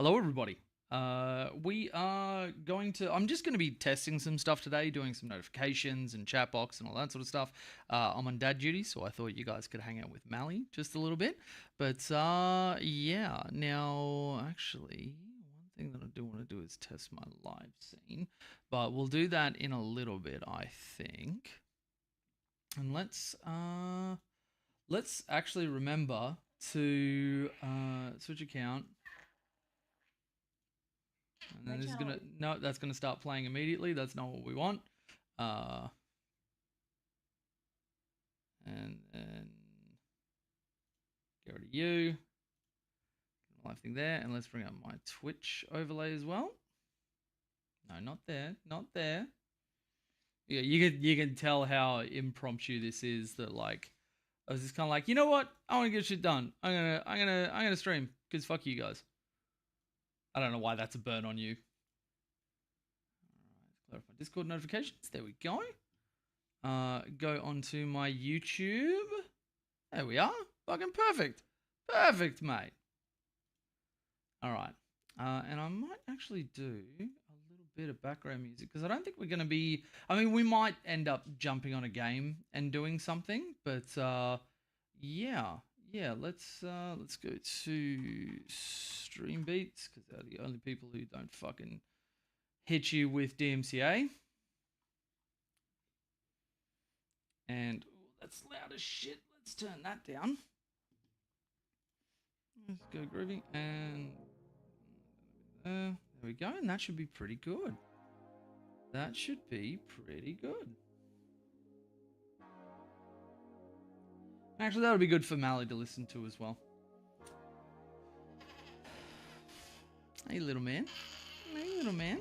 Hello, everybody. We are going to. I'm just going to be testing some stuff today, doing some notifications and chat box and all that sort of stuff. I'm on dad duty, so I thought you guys could hang out with Mally just a little bit. But yeah. Now, actually, one thing that I do want to do is test my live scene, but we'll do that in a little bit, I think. And let's actually remember to switch account. And then this is gonna that's gonna start playing immediately. That's not what we want. And then get rid of you. Live thing there, and let's bring up my Twitch overlay as well. No, not there, not there. Yeah, you can tell how impromptu this is. That like, I was just kind of like, you know what? I want to get shit done. I'm gonna stream because fuck you guys. I don't know why that's a burn on you. All right, clarify Discord notifications. There we go. Go onto my YouTube. There we are. Fucking perfect. Perfect, mate. All right. And I might actually do a little bit of background music because I don't think we're going to be... I mean, we might end up jumping on a game and doing something, but yeah. Yeah, let's go to Stream Beats because they're the only people who don't fucking hit you with DMCA. And that's loud as shit. Let's turn that down. Let's go groovy and there we go. And that should be pretty good. That should be pretty good. Actually, that would be good for Mally to listen to as well. Hey, little man. Hey, little man.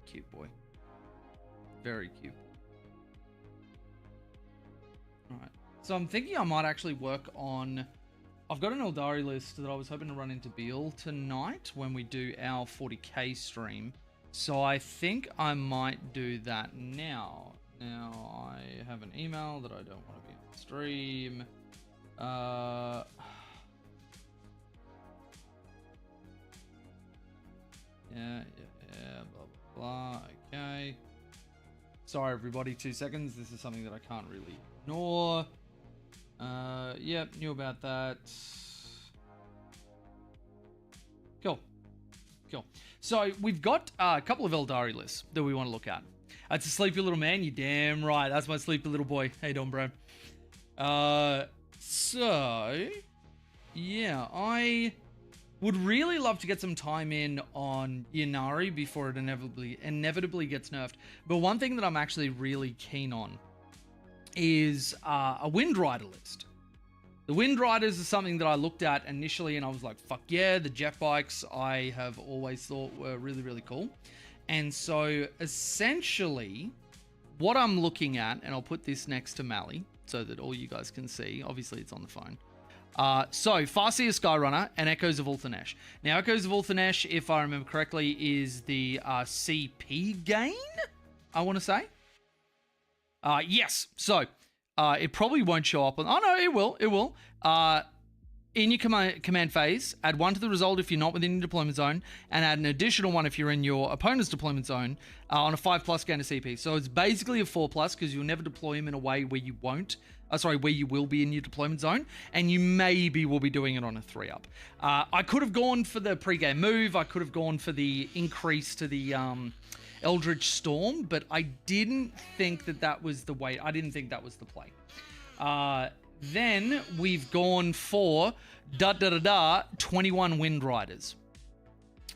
Cute boy. Very cute. Alright. So I'm thinking I might actually work on... I've got an Eldari list that I was hoping to run into Beal tonight when we do our 40k stream. So I think I might do that now. Now, I have an email that I don't want to be on stream. Yeah, blah, blah, blah. Okay. Sorry, everybody, 2 seconds. This is something that I can't really ignore. Yep, knew about that. Cool. Cool. So, we've got a couple of Eldari lists that we want to look at. It's a sleepy little man. You damn right. That's my sleepy little boy. How you doing, bro? So, yeah, I would really love to get some time in on Ynnari before it inevitably gets nerfed. But one thing that I'm actually really keen on is a Wind Rider list. The Wind Riders is something that I looked at initially and I was like, fuck yeah, the jet bikes I have always thought were really, really cool. And so, essentially, what I'm looking at, and I'll put this next to Mally so that all you guys can see. Obviously, it's on the phone. So, Farseer Skyrunner and Echoes of Ulthanesh. Now, Echoes of Ulthanesh, if I remember correctly, is the CP gain, I want to say. Yes. So, it probably won't show up on... Oh, no, it will. It will. In your command phase, add 1 to the result if you're not within your deployment zone, and add an additional 1 if you're in your opponent's deployment zone on a 5+ gain of CP. So it's basically a 4+ because you'll never deploy him in a way where you won't. Where you will be in your deployment zone, and you maybe will be doing it on a 3-up. I could have gone for the pre-game move. I could have gone for the increase to the Eldritch Storm, but I didn't think that was the way. I didn't think that was the play. Then we've gone for 21 Wind Riders.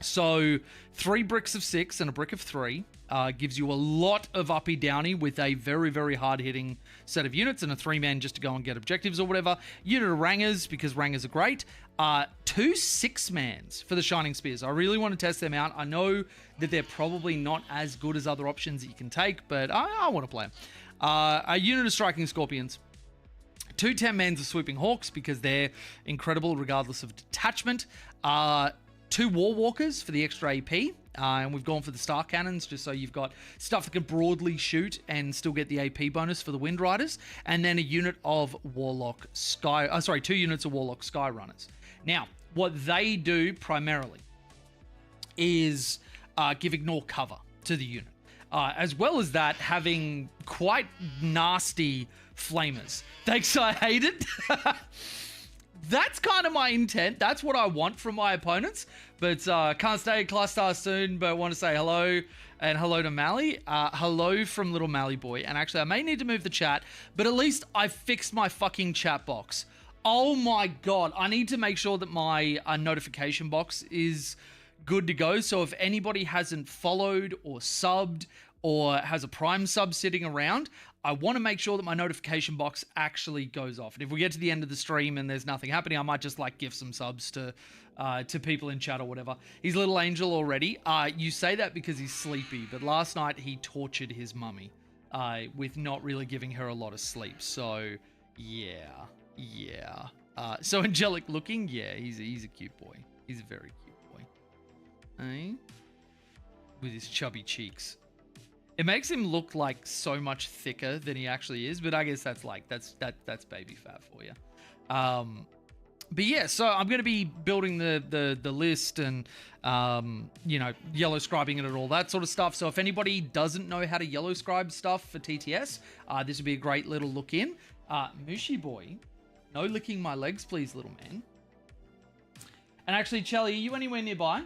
So 3 bricks of 6 and a brick of 3 gives you a lot of uppy downy with a very, very hard hitting set of units and a 3-man just to go and get objectives or whatever. Unit of Rangers because Rangers are great. 2 6-mans for the Shining Spears. I really want to test them out. I know that they're probably not as good as other options that you can take, but I want to play them. A unit of Striking Scorpions. 2 10-mans of Swooping Hawks because they're incredible regardless of detachment. 2 War Walkers for the extra AP, and we've gone for the Star Cannons just so you've got stuff that can broadly shoot and still get the AP bonus for the Wind Riders, and then a unit of Warlock Sky, 2 units of Warlock Sky Runners. Now, what they do primarily is give ignore cover to the unit. As well as that, having quite nasty flamers. Thanks, I hate it. That's kind of my intent. That's what I want from my opponents. But can't stay at Class Star soon, but want to say hello and hello to Mally. Hello from little Mally boy. And actually, I may need to move the chat, but at least I fixed my fucking chat box. Oh my God. I need to make sure that my notification box is good to go. So if anybody hasn't followed or subbed or has a Prime sub sitting around, I want to make sure that my notification box actually goes off. And if we get to the end of the stream and there's nothing happening, I might just like give some subs to people in chat or whatever. He's little angel already. You say that because he's sleepy, but last night he tortured his mummy with not really giving her a lot of sleep. So yeah. So angelic looking, yeah, he's a cute boy. He's a very cute boy. Eh? With his chubby cheeks. It makes him look like so much thicker than he actually is, but I guess that's baby fat for you. But yeah, so I'm going to be building the list and yellow scribing it and all that sort of stuff. So if anybody doesn't know how to yellow scribe stuff for TTS, this would be a great little look in. Mushi boy, no licking my legs, please, little man. And actually, Chelly, are you anywhere nearby?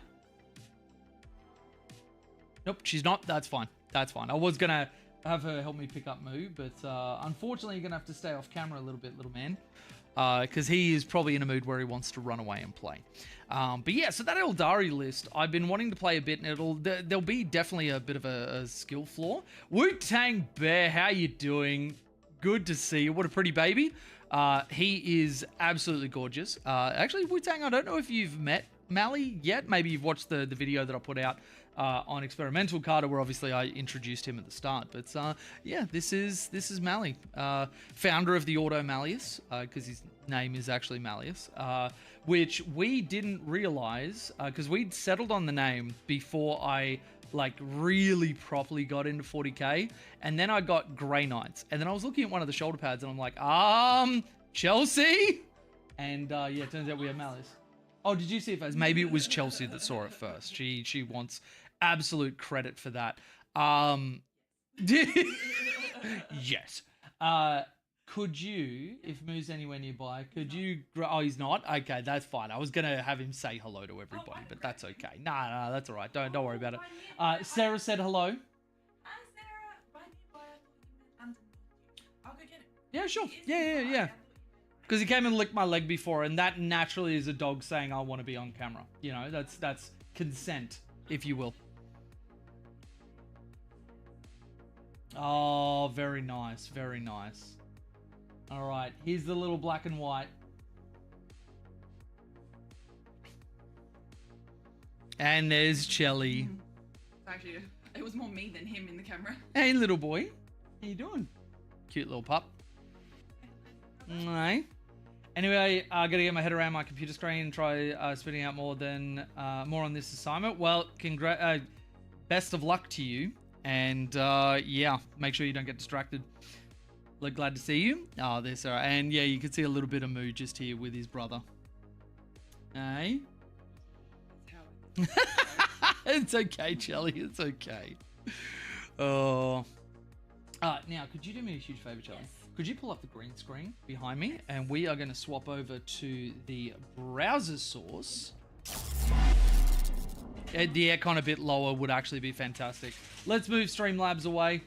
Nope, she's not. That's fine. That's fine. I was going to have her help me pick up Moo, but unfortunately, you're going to have to stay off camera a little bit, little man, because he is probably in a mood where he wants to run away and play. But yeah, so that Eldari list, I've been wanting to play a bit, and there'll be definitely a bit of a skill flaw. Wu-Tang Bear, how you doing? Good to see you. What a pretty baby. He is absolutely gorgeous. Actually, Wu-Tang, I don't know if you've met Mally yet. Maybe you've watched the video that I put out on Experimental Carter, where obviously I introduced him at the start. But yeah, this is Mally, founder of the Auto Malleus, because his name is actually Malleus, which we didn't realize because we'd settled on the name before I really properly got into 40k, and then I got Grey Knights, and then I was looking at one of the shoulder pads, and I'm like, Chelsea, and yeah, it turns out we have Malleus. Oh, did you see it first? Maybe it was Chelsea that saw it first. She wants absolute credit for that. Yes. Could you, if Moo's anywhere nearby, could you... Oh, he's not? Okay, that's fine. I was going to have him say hello to everybody, but that's okay. Nah, that's all right. Don't worry about it. Sarah said hello. Hi, Sarah. I'll go get it. Yeah, sure. Yeah. Because he came and licked my leg before, and that naturally is a dog saying, I want to be on camera. You know, that's consent, if you will. Oh, very nice. Very nice. All right, here's the little black and white. And there's Chelly. Actually, it was more me than him in the camera. Hey, little boy. How you doing? Cute little pup. Alright. Anyway, I gotta get my head around my computer screen and try spitting out more on this assignment. Well, best of luck to you. And yeah, make sure you don't get distracted. Glad to see you. Oh, there's Sarah. And yeah, you can see a little bit of Moo just here with his brother. Hey? It's okay, Chelly. It's okay. Oh. Now, could you do me a huge favor, Chelly? Yes. Could you pull up the green screen behind me? And we are going to swap over to the browser source. The aircon a bit lower would actually be fantastic. Let's move Streamlabs away.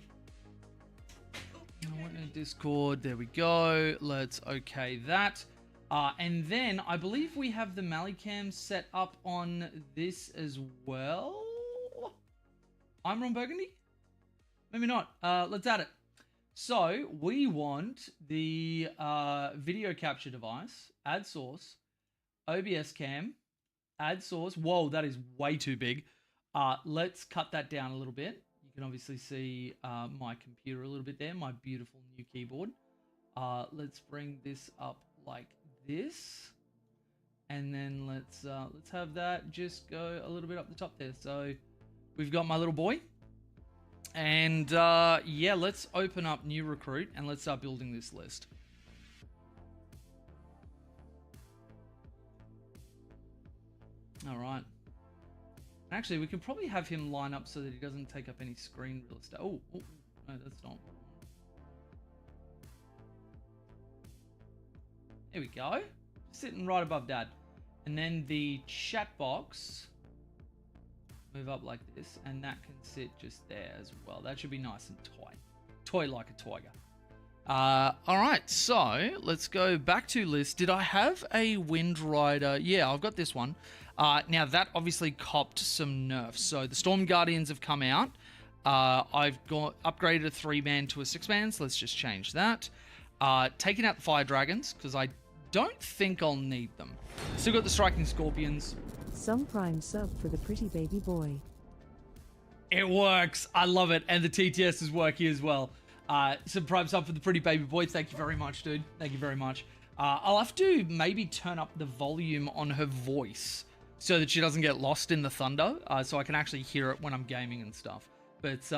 Discord, there we go. Let's okay that. And then I believe we have the Mallycam set up on this as well. I'm Ron Burgundy? Maybe not. Let's add it. So we want the video capture device, add source, OBS cam, add source. Whoa, that is way too big. Let's cut that down a little bit. You can obviously see my computer a little bit there, my beautiful new keyboard. Let's bring this up like this. and then let's have that just go a little bit up the top there. So we've got my little boy, and yeah, let's open up new recruit and let's start building this list. All right. Actually, we could probably have him line up so that he doesn't take up any screen real estate. Oh, no, that's not. There we go. Sitting right above Dad. And then the chat box, move up like this, and that can sit just there as well. That should be nice and toy like a tiger. All right, so let's go back to list. Did I have a Wind Rider? Yeah, I've got this one. Now that obviously copped some nerfs. So the Storm Guardians have come out. I've got upgraded a 3-man to a 6-man, so let's just change that. Taking out the Fire Dragons, because I don't think I'll need them. Still got the Striking Scorpions. Some prime sub for the pretty baby boy. It works. I love it. And the TTS is working as well. Some prime sub for the pretty baby boy. Thank you very much, dude. Thank you very much. I'll have to maybe turn up the volume on her voice so that she doesn't get lost in the thunder, so I can actually hear it when I'm gaming and stuff. But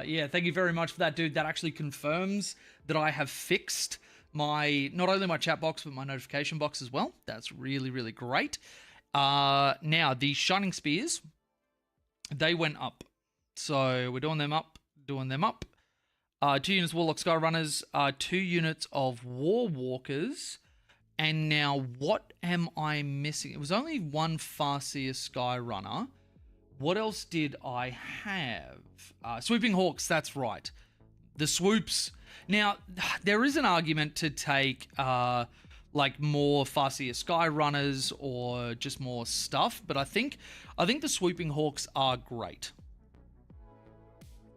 yeah, thank you very much for that, dude. That actually confirms that I have fixed not only my chat box, but my notification box as well. That's really, really great. Now, the Shining Spears, they went up. So we're doing them up. 2 units of Warlock Skyrunners, 2 units of War Walkers. And now, what am I missing? It was only 1 Farseer Skyrunner. What else did I have? Swooping Hawks, that's right. The swoops. Now, there is an argument to take like more Farseer Skyrunners or just more stuff, but I think the Swooping Hawks are great.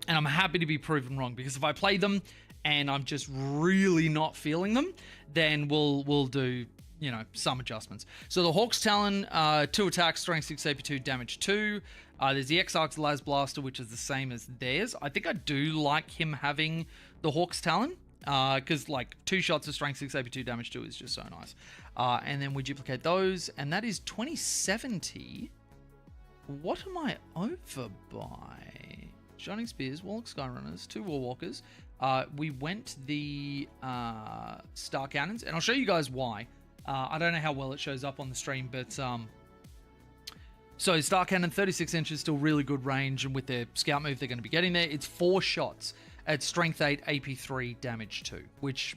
And I'm happy to be proven wrong, because if I play them and I'm just really not feeling them, then we'll do, you know, some adjustments. So the Hawk's Talon, 2 attacks, strength 6, AP 2, damage 2. There's the Exarch's Las Blaster, which is the same as theirs. I think I do like him having the Hawk's Talon, because like 2 shots of strength 6, AP 2, damage 2 is just so nice. And then we duplicate those, and that is 2070. What am I over by? Shining Spears, Warlock Skyrunners, 2 Warwalkers. We went the Star Cannons, and I'll show you guys why. I don't know how well it shows up on the stream, but so Star Cannon, 36 inches, still really good range, and with their scout move, they're going to be getting there. It's 4 shots at strength 8, AP 3, damage 2, which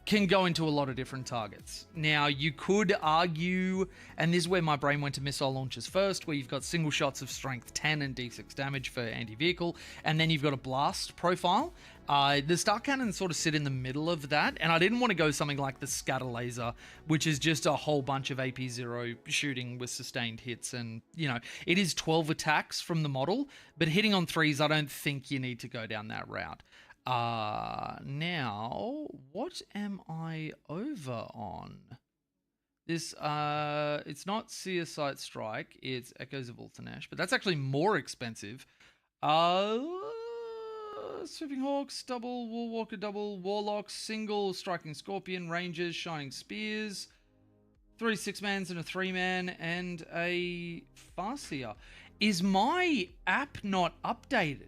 can go into a lot of different targets. Now, you could argue, and this is where my brain went to missile launchers first, where you've got single shots of strength 10 and d6 damage for anti-vehicle, and then you've got a blast profile. The Star Cannons sort of sit in the middle of that, and I didn't want to go something like the Scatter Laser, which is just a whole bunch of AP0 shooting with sustained hits, and, you know, it is 12 attacks from the model, but hitting on 3s, I don't think you need to go down that route. Now, what am I over on? This, it's not Seer Sight Strike, it's Echoes of Ultanash, but that's actually more expensive. Swooping Hawks, double, Warwalker, double, Warlock, single, Striking Scorpion, Rangers, Shining Spears, 3 6-mans and a 3-man, and a Farseer. Is my app not updated?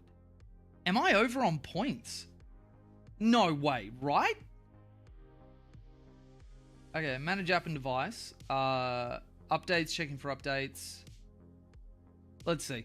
Am I over on points? No way, right? Okay, manage app and device. Updates, checking for updates. Let's see.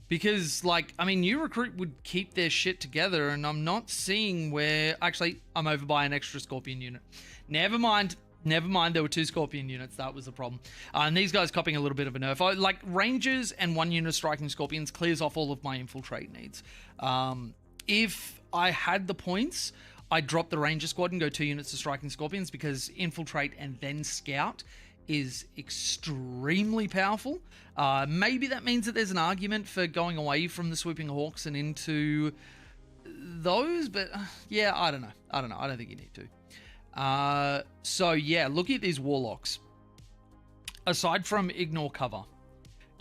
Because, like, I mean, New Recruit would keep their shit together, and I'm not seeing where... Actually, I'm over by an extra Scorpion unit. Never mind, there were 2 Scorpion units. That was the problem. And these guys copying a little bit of a nerf. Like, Rangers and 1 unit Striking Scorpions clears off all of my Infiltrate needs. If I had the points, I'd drop the Ranger squad and go 2 units of Striking Scorpions, because Infiltrate and then Scout is extremely powerful. Maybe that means that there's an argument for going away from the Swooping Hawks and into those, but yeah, I don't know. I don't think you need to. So yeah, looking at these Warlocks, aside from Ignore Cover,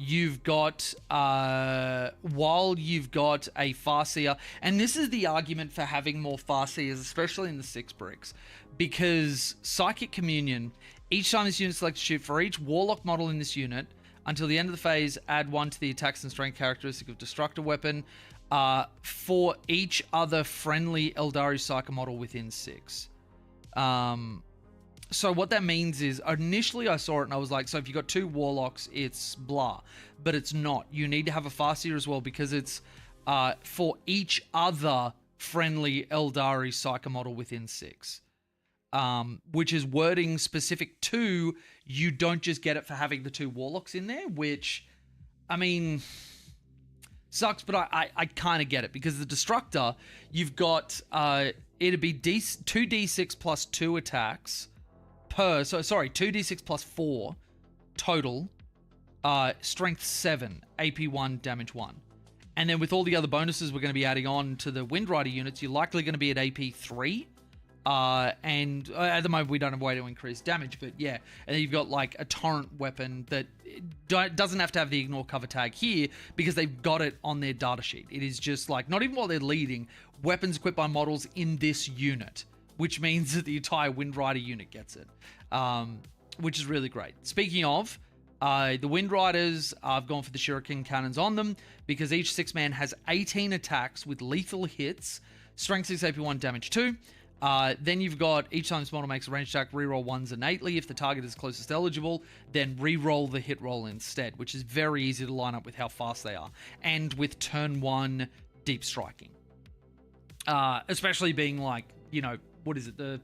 you've got, while you've got a Farseer, and this is the argument for having more Farseers, especially in the 6 bricks, because Psychic Communion, each time this unit selects a shoot, for each Warlock model in this unit, until the end of the phase, add 1 to the attacks and strength characteristic of Destructor Weapon, for each other friendly Eldari Psyker model within 6. So what that means is, initially I saw it and I was like, so if you got 2 Warlocks, it's blah. But it's not. You need to have a Farseer as well, because it's for each other friendly Eldari Psyker model within 6. Which is wording specific to, you don't just get it for having the 2 Warlocks in there, which, I mean, sucks, but I kind of get it, because the Destructor, you've got, it'd be 2d6 plus 2 attacks per, 2d6 plus 4 total, strength 7, AP 1, damage 1. And then with all the other bonuses we're going to be adding on to the Windrider units, you're likely going to be at AP 3. And at the moment we don't have a way to increase damage, but yeah. And then you've got like a torrent weapon that doesn't have to have the ignore cover tag here, because they've got it on their data sheet. It is just like, not even while they're leading, weapons equipped by models in this unit, which means that the entire Windrider unit gets it, which is really great. Speaking of, the Windriders, I've gone for the Shuriken Cannons on them, because each 6-man has 18 attacks with lethal hits, strength 6, AP 1, damage 2. Then you've got, each time this model makes a ranged attack, reroll 1s innately. If the target is closest eligible, then reroll the hit roll instead, which is very easy to line up with how fast they are. And with turn 1 deep striking. Especially being like, you know, what is it, the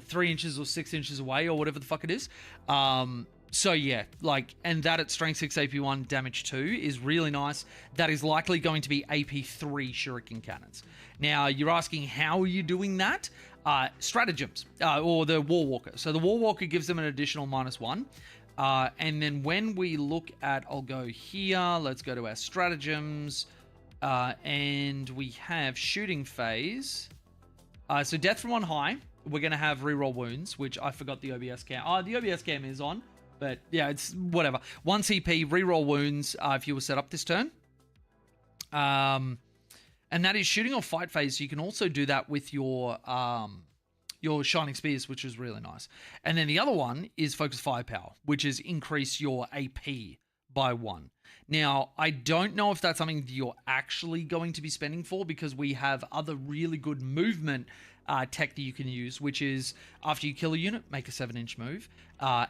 3 inches or 6 inches away or whatever the fuck it is. So yeah, like, and that at strength 6, AP 1, damage 2 is really nice. That is likely going to be AP 3 Shuriken Cannons. Now, you're asking, how are you doing that? Stratagems, or the Warwalker. So the Warwalker gives them an additional -1. And then when we look at, I'll go here, let's go to our stratagems, and we have shooting phase. So death from on high, we're going to have reroll wounds, which I forgot the OBS cam. The OBS cam is on, but yeah, it's whatever. 1 CP, reroll wounds if you were set up this turn. And that is shooting or fight phase. So you can also do that with your Shining Spears, which is really nice. And then the other one is Focus Firepower, which is increase your AP by 1. Now, I don't know if that's something that you're actually going to be spending for, because we have other really good movement tech that you can use, which is after you kill a unit, make a 7-inch move.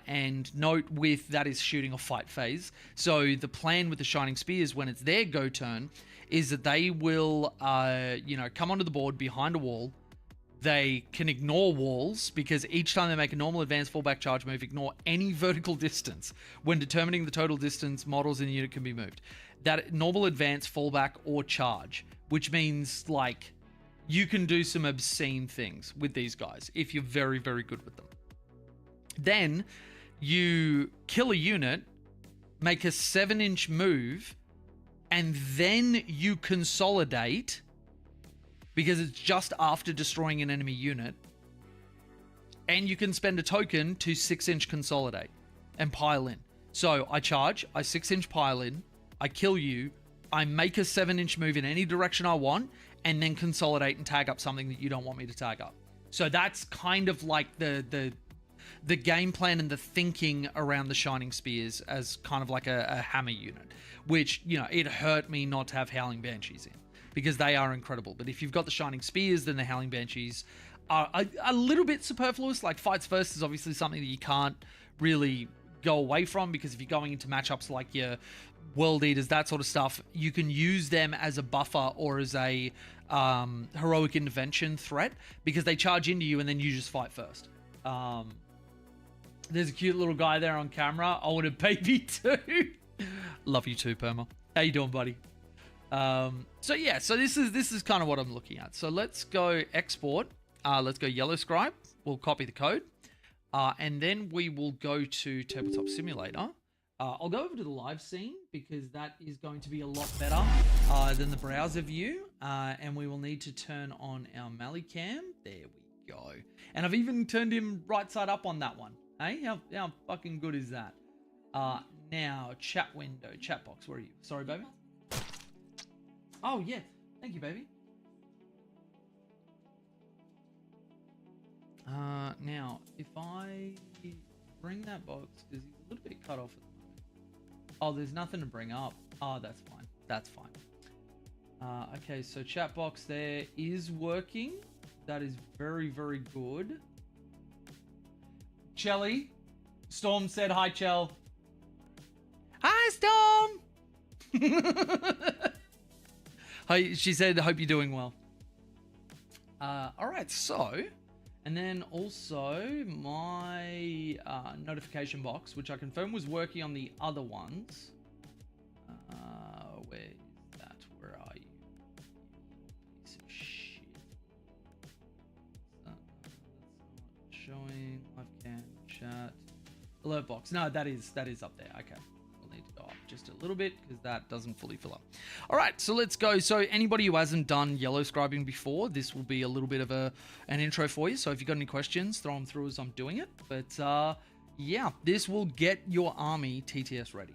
And note with that is shooting or fight phase. So the plan with the Shining Spears, when it's their go turn, is that they will, come onto the board behind a wall. They can ignore walls, because each time they make a normal advanced fallback charge move, ignore any vertical distance. When determining the total distance, models in the unit can be moved. That normal, advance, fallback, or charge, which means like you can do some obscene things with these guys if you're very, very good with them. Then you kill a unit, make a 7-inch move, and then you consolidate, because it's just after destroying an enemy unit, and you can spend a token to 6-inch consolidate and pile in. So I charge, I 6-inch pile in, I kill you, I make a 7-inch move in any direction I want, and then consolidate and tag up something that you don't want me to tag up. So that's kind of like the game plan and the thinking around the Shining Spears as kind of like a hammer unit, which, you know, it hurt me not to have Howling Banshees in, because they are incredible. But if you've got the Shining Spears, then the Howling Banshees are a little bit superfluous. Like, fights first is obviously something that you can't really go away from, because if you're going into matchups like your World Eaters, that sort of stuff, you can use them as a buffer or as a heroic intervention threat, because they charge into you and then you just fight first. There's a cute little guy there on camera. I want a baby too. Love you too, Perma. How you doing, buddy? So yeah, so this is kind of what I'm looking at. So let's go export. Let's go Yellow Scribe. We'll copy the code. And then we will go to Tabletop Simulator. I'll go over to the live scene, because that is going to be a lot better than the browser view. And we will need to turn on our Mali cam. There we go. And I've even turned him right side up on that one. Hey, how fucking good is that? Now, chat window, chat box, where are you? Sorry, baby. Oh, yeah. Thank you, baby. Now, if I bring that box, because he's a little bit cut off at the moment. Oh, there's nothing to bring up. Oh, that's fine. That's fine. Okay, so chat box there is working. That is very, very good. Chelly. Storm said hi, Chell. Hi, Storm! Hi, she said, hope you're doing well. Alright, so... And then also my notification box, which I confirmed was working on the other ones. Where is that? Where are you? Piece of shit. That's not showing. Live cam, chat. Alert box. No, that is up there. Okay. We'll need to go up just a little bit because that doesn't fully fill up. All right, so let's go. So anybody who hasn't done yellow scribing before, this will be a little bit of an intro for you. So if you've got any questions, throw them through as I'm doing it. But yeah, this will get your army TTS ready.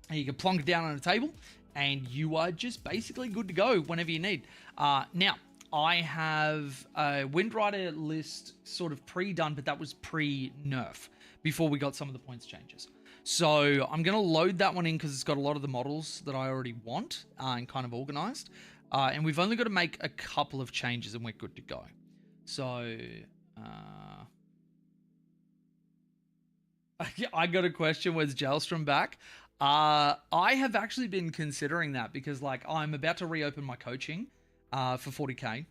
And you can plonk it down on a table and you are just basically good to go whenever you need. Now, I have a Windrider list sort of pre-done, but that was pre-nerf before we got some of the points changes. So I'm going to load that one in because it's got a lot of the models that I already want and kind of organized. And we've only got to make a couple of changes and we're good to go. So I got a question. Where's Jalstrom back? I have actually been considering that because like I'm about to reopen my coaching for 40k.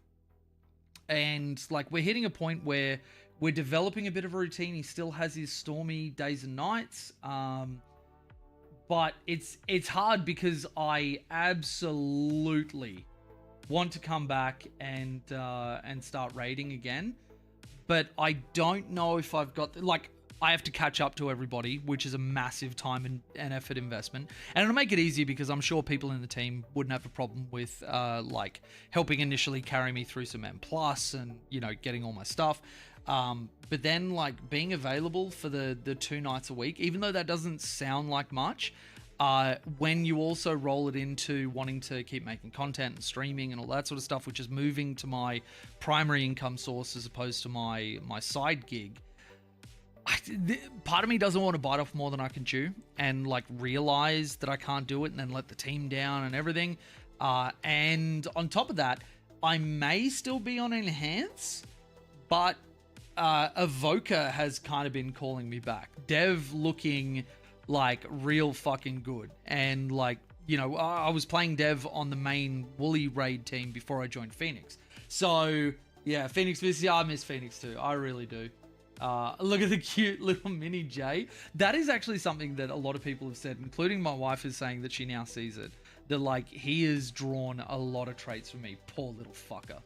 And like we're hitting a point where we're developing a bit of a routine. He still has his stormy days and nights. But it's hard because I absolutely want to come back and start raiding again. But I don't know if I've got like I have to catch up to everybody, which is a massive time and effort investment. And it'll make it easier because I'm sure people in the team wouldn't have a problem with like helping initially carry me through some M+ and, you know, getting all my stuff. But then like being available for the 2 nights a week, even though that doesn't sound like much, when you also roll it into wanting to keep making content and streaming and all that sort of stuff, which is moving to my primary income source as opposed to my side gig, part of me doesn't want to bite off more than I can chew and like realize that I can't do it and then let the team down and everything. And on top of that, I may still be on Enhance, but Evoker has kind of been calling me back. Dev looking like real fucking good. And like, you know, I was playing Dev on the main Woolly raid team before I joined Phoenix. So yeah, Phoenix, yeah, I miss Phoenix too. I really do. Look at the cute little mini Jay. That is actually something that a lot of people have said, including my wife is saying that she now sees it. That like, he has drawn a lot of traits from me. Poor little fucker.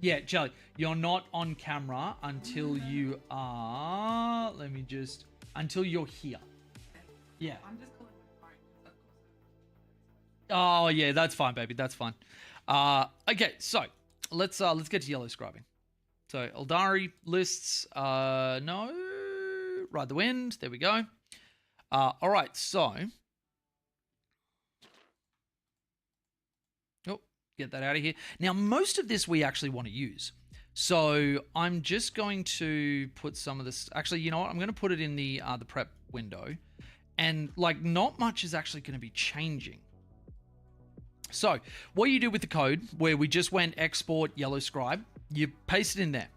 Yeah, Jelly, you're not on camera until you are, until you're here. Yeah. I'm just calling my phone. Oh yeah, that's fine, baby. That's fine. Okay, so let's get to yellow scribing. So Eldari lists, no, Ride the Wind. There we go. All right, so get that out of here. Now, most of this we actually want to use. So I'm just going to put some of this. Actually, you know what? I'm going to put it in the prep window, and like not much is actually going to be changing. So what you do with the code, where we just went export yellow scribe, you paste it in there.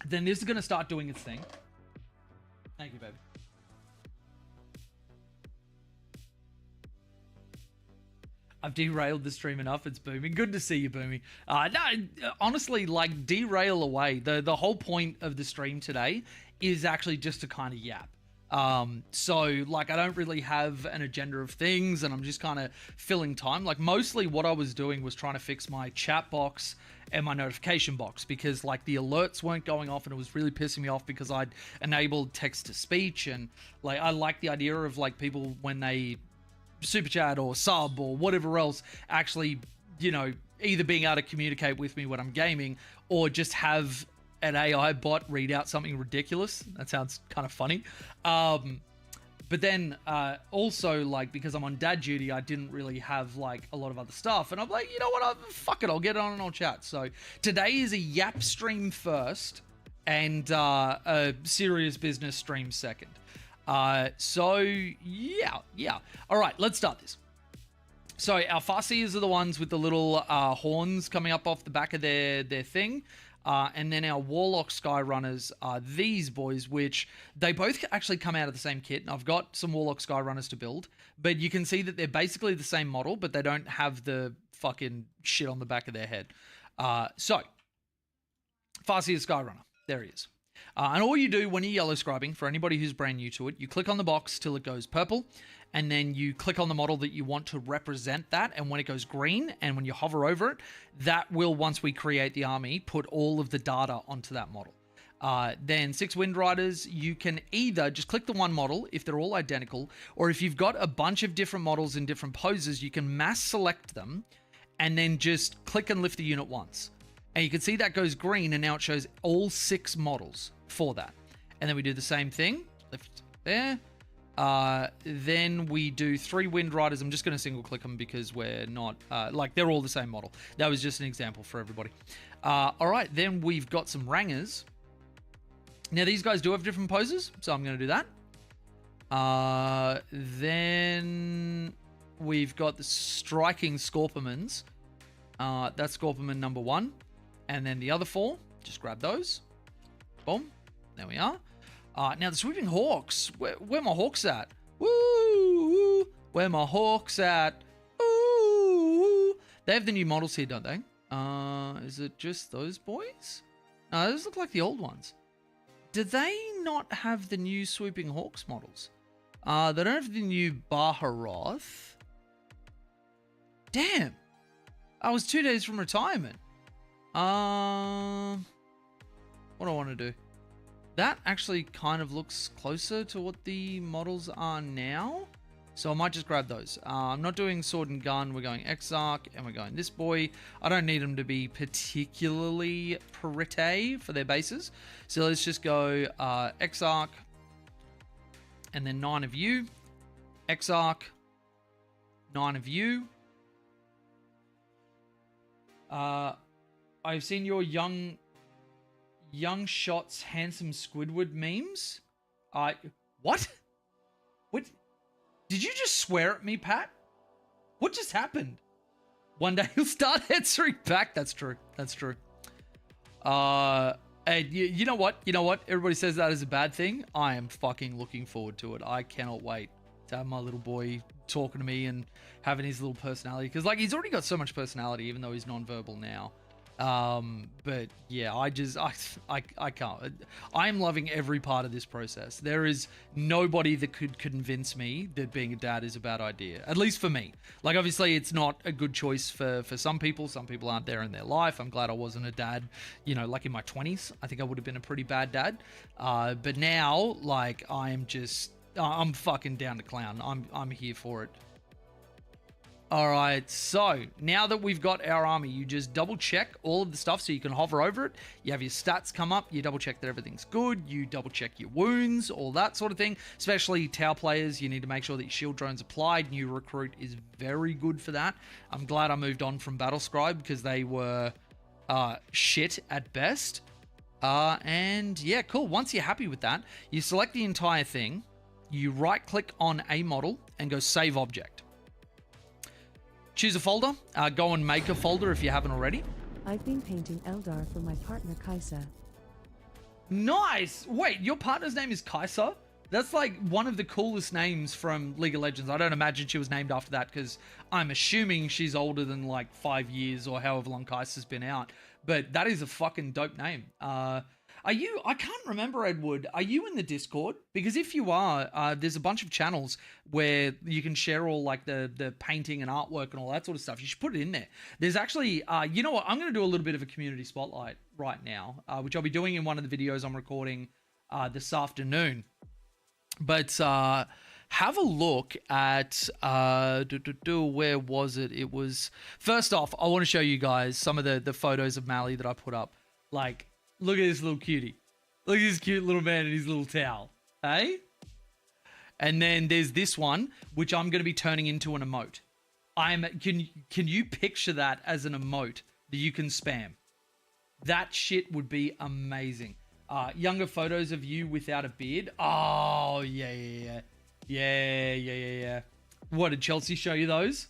Then this is going to start doing its thing. Thank you, baby. I've derailed the stream enough. It's booming. Good to see you, Boomy. No, honestly, like derail away. The whole point of the stream today is actually just to kind of yap. So like I don't really have an agenda of things and I'm just kind of filling time. Like mostly what I was doing was trying to fix my chat box and my notification box because like the alerts weren't going off and it was really pissing me off because I'd enabled text to speech and like I like the idea of like people when they super chat or sub or whatever else actually, you know, either being able to communicate with me when I'm gaming or just have an AI bot read out something ridiculous. That sounds kind of funny. But then also, like, because I'm on dad duty, I didn't really have like a lot of other stuff. And I'm like, you know what? Fuck it. I'll get on and I'll chat. So today is a Yap stream first and a serious business stream second. So yeah. All right, let's start this. So our Farseers are the ones with the little horns coming up off the back of their thing. And then our Warlock Skyrunners are these boys, which they both actually come out of the same kit. And I've got some Warlock Skyrunners to build, but you can see that they're basically the same model, but they don't have the fucking shit on the back of their head. So, Farseer Skyrunner, there he is. And all you do when you're yellow scribing, for anybody who's brand new to it, you click on the box till it goes purple, and then you click on the model that you want to represent that, and when it goes green, and when you hover over it, that will, once we create the army, put all of the data onto that model. Then 6 Wind Riders, you can either just click the one model if they're all identical, or if you've got a bunch of different models in different poses, you can mass select them, and then just click and lift the unit once. And you can see that goes green, and now it shows all 6 models for that. And then we do the same thing, lift there. Then we do 3 Wind Riders. I'm just going to single click them because we're not, like, they're all the same model. That was just an example for everybody. All right, then we've got some Rangers. Now, these guys do have different poses, so I'm going to do that. Then we've got the Striking Scorpimans. That's Scorpiman number 1. And then the other 4, just grab those. Boom. There we are. Now the Sweeping Hawks. Where my Hawks at? Woo! Where my Hawks at? Ooh! They have the new models here, don't they? Is it just those boys? No, those look like the old ones. Do they not have the new Swooping Hawks models? They don't have the new Baharoth. Damn. I was 2 days from retirement. What do I want to do? That actually kind of looks closer to what the models are now. So I might just grab those. I'm not doing Sword and Gun. We're going Exarch and we're going this boy. I don't need them to be particularly pretty for their bases. So let's just go Exarch and then 9 of you. Exarch, 9 of you. I've seen your young shots handsome Squidward memes. What? What? Did you just swear at me, Pat? What just happened? One day you'll start answering back. That's true. That's true. And you know what? You know what? Everybody says that is a bad thing. I am fucking looking forward to it. I cannot wait to have my little boy talking to me and having his little personality. Because, like, he's already got so much personality, even though he's nonverbal now. But yeah, I can't. I'm loving every part of this process. There is nobody that could convince me that being a dad is a bad idea, at least for me. Like, obviously it's not a good choice for some people. Some people aren't there in their life. I'm glad I wasn't a dad, you know, like in my 20s. I think I would have been a pretty bad dad. But now, like, I'm fucking down to clown. I'm here for it. All right, so now that we've got our army, you just double check all of the stuff so you can hover over it. You have your stats come up, you double check that everything's good, you double check your wounds, all that sort of thing. Especially Tau players, you need to make sure that your shield drone's applied. New recruit is very good for that. I'm glad I moved on from Battle Scribe because they were shit at best. And yeah, cool. Once you're happy with that, you select the entire thing, you right click on a model and go save object. Choose a folder. Go and make a folder if you haven't already. I've been painting Eldar for my partner Kaisa. Nice! Wait, your partner's name is Kaisa? That's like one of the coolest names from League of Legends. I don't imagine she was named after that because I'm assuming she's older than like 5 years or however long Kaisa's been out. But that is a fucking dope name. I can't remember, Edward, are you in the Discord? Because if you are, there's a bunch of channels where you can share all like the painting and artwork and all that sort of stuff. You should put it in there. There's actually, you know what, I'm going to do a little bit of a community spotlight right now, which I'll be doing in one of the videos I'm recording this afternoon. But have a look at, where was it? It was, first off, I want to show you guys some of the photos of Mally that I put up. Like, look at this little cutie. Look at this cute little man and his little towel. Hey? And then there's this one, which I'm going to be turning into an emote. Can you picture that as an emote that you can spam? That shit would be amazing. Younger photos of you without a beard. Oh, yeah. What, did Chelsea show you those?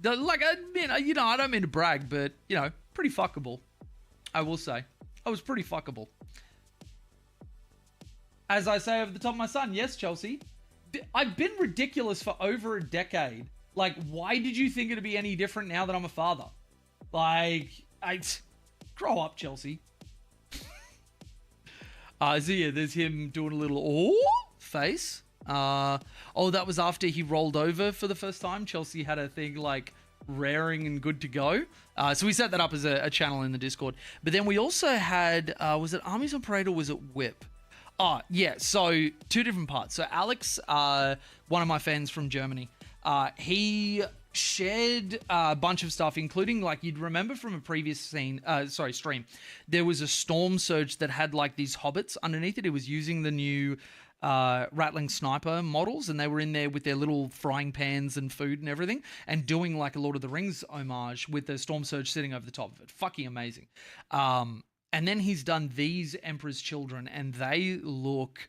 Like, I don't mean to brag, but, pretty fuckable. I will say. I was pretty fuckable. As I say over the top of my son, yes, Chelsea. I've been ridiculous for over a decade. Like, why did you think it'd be any different now that I'm a father? Like, grow up, Chelsea. So yeah, there's him doing a little face. That was after he rolled over for the first time. Chelsea had a thing like raring and good to go. So we set that up as a channel in the Discord. But then we also had, was it Armies on Parade or was it Whip? Yeah, so two different parts. So Alex, one of my fans from Germany, he shared a bunch of stuff, including, like, you'd remember from a previous stream, there was a storm surge that had like these hobbits underneath it. It was using the new Rattling Sniper models, and they were in there with their little frying pans and food and everything, and doing like a Lord of the Rings homage with the storm surge sitting over the top of it. Fucking amazing. And then he's done these Emperor's Children, and they look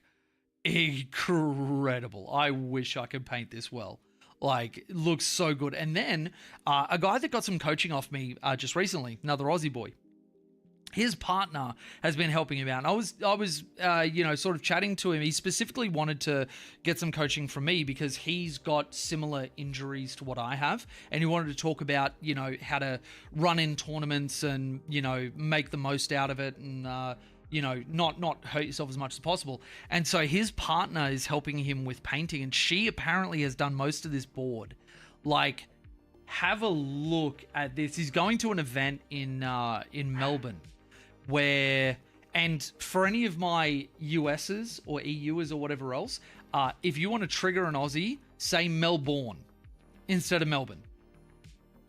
incredible. I wish I could paint this well. Like, it looks so good. And then a guy that got some coaching off me just recently, another Aussie boy, his partner has been helping him out. And I was sort of chatting to him. He specifically wanted to get some coaching from me because he's got similar injuries to what I have. And he wanted to talk about, how to run in tournaments and, make the most out of it and, not hurt yourself as much as possible. And so his partner is helping him with painting, and she apparently has done most of this board. Like, have a look at this. He's going to an event in Melbourne where, and for any of my USs or EUs or whatever else, if you want to trigger an Aussie, say Melbourne instead of Melbourne.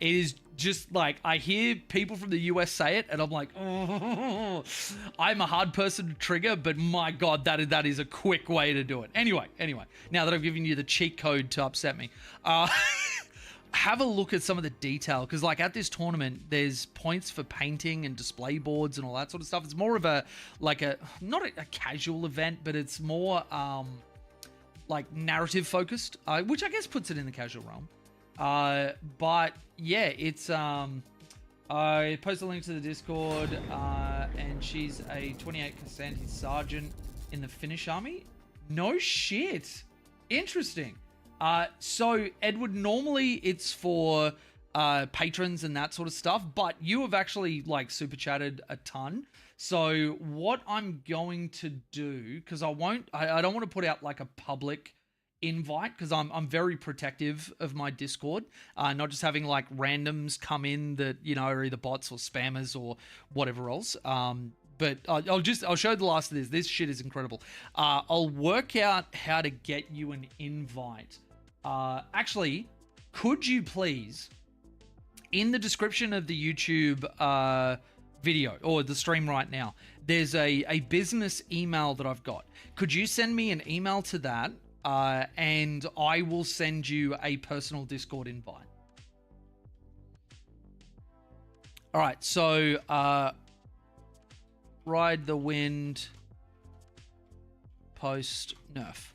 It is just like, I hear people from the US say it, and I'm like, oh, I'm a hard person to trigger, but my God, that is a quick way to do it. Anyway, now that I've given you the cheat code to upset me, have a look at some of the detail, because like at this tournament, there's points for painting and display boards and all that sort of stuff. It's more of not a casual event, but it's more like narrative focused, which I guess puts it in the casual realm. But yeah, it's I posted a link to the Discord, and she's a 28 Cassanti sergeant in the Finnish army. No shit. Interesting. So Edward, normally it's for patrons and that sort of stuff, but you have actually like super chatted a ton. So what I'm going to do, because I don't want to put out like a public invite, because I'm very protective of my Discord, not just having like randoms come in that are either bots or spammers or whatever else. But I'll show the last of this. This shit is incredible. I'll work out how to get you an invite. Actually, could you please, in the description of the YouTube video or the stream right now, there's a business email that I've got. Could you send me an email to that? And I will send you a personal Discord invite. All right, so Ride the Wind post nerf.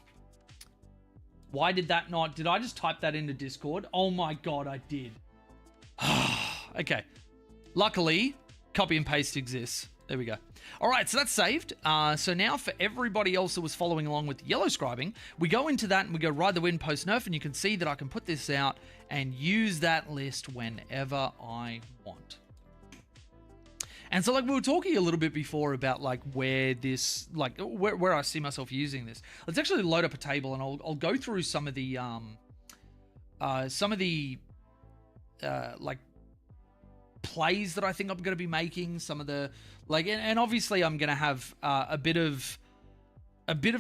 Why did that not? Did I just type that into Discord? Oh my God, I did. Okay. Luckily, copy and paste exists. There we go. All right, so that's saved. So now for everybody else that was following along with yellow scribing, we go into that and we go Ride the Wind post nerf, and you can see that I can put this out and use that list whenever I want. And so like we were talking a little bit before about like where this, like where I see myself using this. Let's actually load up a table and I'll go through some of the like plays that I think I'm going to be making, some of the like, and obviously I'm going to have a bit of